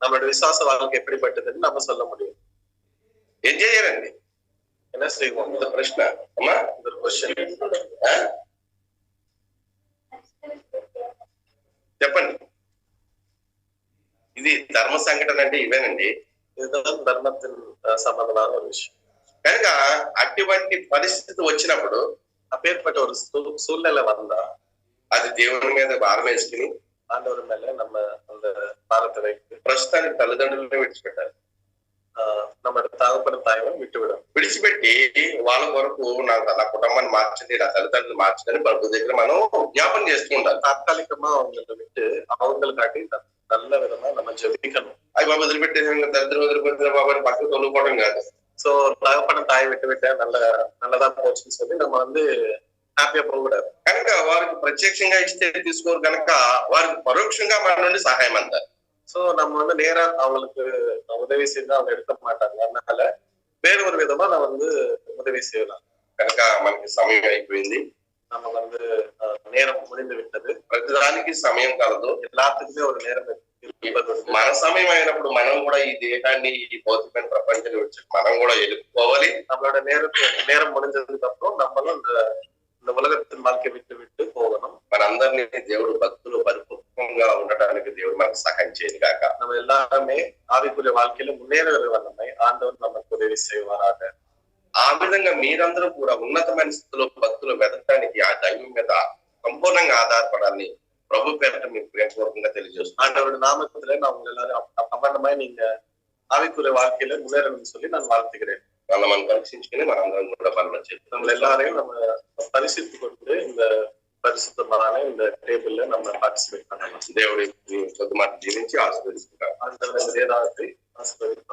நம்மளோட விசுவாச வாழ்க்கை எப்படிப்பட்டதுன்னு நம்ம சொல்ல முடியும். ఏం చేయాలండి? என்ன செய்வோம்? இந்த ప్రశ్న అమ్మా, இந்த క్వశ్చన్ చెప్పండి. ఇది ధర్మ సంఘటన అంటే ఇవేనండి. இதுதான் தர்மத்தின் சம்பந்தமான ஒரு விஷயம். కనుక అటువంటి పరిస్థితి వచ్చినప్పుడు, அப்பேற்பட்ட ஒரு சூழ்நிலை வந்தா అది దేవుని మీద భారం వేసుకుని ஆண்டவர் மேல நம்ம அந்த பாரத்தை வைத்து ప్రస్తుతానికి తల్లిదండ్రులనే విడిచిపెట్టాలి. நம்ம தகப்பனும் தாயும் విడిచిపెట్టి వాళ్ళ కొరకు నా కుటుంబాన్ని మార్చింది, నా తల్లిదండ్రులు మార్చిందని ప్రభు దగ్గర మనం జ్ఞాపం చేస్తూ ఉండాలి. తాత్కాలికமா அவங்களை விட்டு அவங்களுக்காட்டி நல்ல விதமா நம்ம ஜெபிக்கணும். అవి బాబు వదిలిపెట్టే దరిద్రం వదిలిపెట్టిన బాబు అని పక్కకు తొలుగుకోవడం కాదు. சோ தகப்பனும் தாயை விட்டு நல்லதா போச்சுன்னு சொல்லி நம்ம வந்து హ్యాపీగా పోకూడదు. కనుక వారికి ప్రత్యక్షంగా ఇస్తే తీసుకోరు, కనుక వారికి పరోక్షంగా మన నుండి సహాయం అంటారు. சோ நம்ம வந்து நேரா அவங்களுக்கு உதவி செஞ்சா அவங்க எடுக்க மாட்டாங்க. அதனால வேற ஒரு விதமா நான் வந்து உதவி செய்யலாம். కనుక మనకి సమయం అయిపోయింది, நம்ம வந்து நேரம் முடிந்து విట్టదు. ప్రతిదానికి సమయం కలదు, எல்லாத்துக்குமே ஒரு நேரம் మన సమయం అయినప్పుడు మనం కూడా ఈ దేహాన్ని, ఈ భౌతికమైన ప్రపంచాన్ని విడిచి మనం కూడా వెళ్ళిపోవాలి. நம்மளோட நேரம் முடிஞ்சதுக்கு அப்புறம் நம்மளும் இந்த உலகத்தின் வாழ்க்கை விட்டு போகணும். మనందరినీ దేవుడు భక్తులు పరిపూర్ణంగా ఉండటానికి దేవుడు మనకు సహాయం చేయను కాక. நம்ம எல்லாருமே ఆవికుల வாழ்க்கையில మున్నేరే వల్లమై ఆండవర్ நமக்கு ఉదవి చేయవారాక. ఆ విధంగా మీరందరూ కూడా ఉన్నతమైన స్థితిలో భక్తులు వెతకడానికి ఆ దైవం మీద సంపూర్ణంగా ఆధారపడాలని ప్రభు పేరిట మీకు ప్రేమపూర్వకంగా తెలియజేస్తున్నాను. ஆண்டவருடைய நாமத்திலே நான் உங்க எல்லாரும் அபண்டமாய் நீங்க ஆவிக்குரிய வாழ்க்கையில முன்னேறணும்னு சொல்லி நான் வாழ்த்துகிறேன். మనం పరీక్షించుకుని మనందరం కూడా పనులు చేస్తాం. நம்ம எல்லாரையும் நம்ம பரிசுத்து கொண்டு இந்த பரிசுத்தமான இந்த டேபிள்ல நம்ம பார்ட்டிசிபேட் பண்ணலாம். దేవుడి కొద్ది మాట జీవించి ఆశీర్వదిస్తున్నారు. ஆண்டவர் வேதாகத்தை ஆசீர்வதிப்பார்.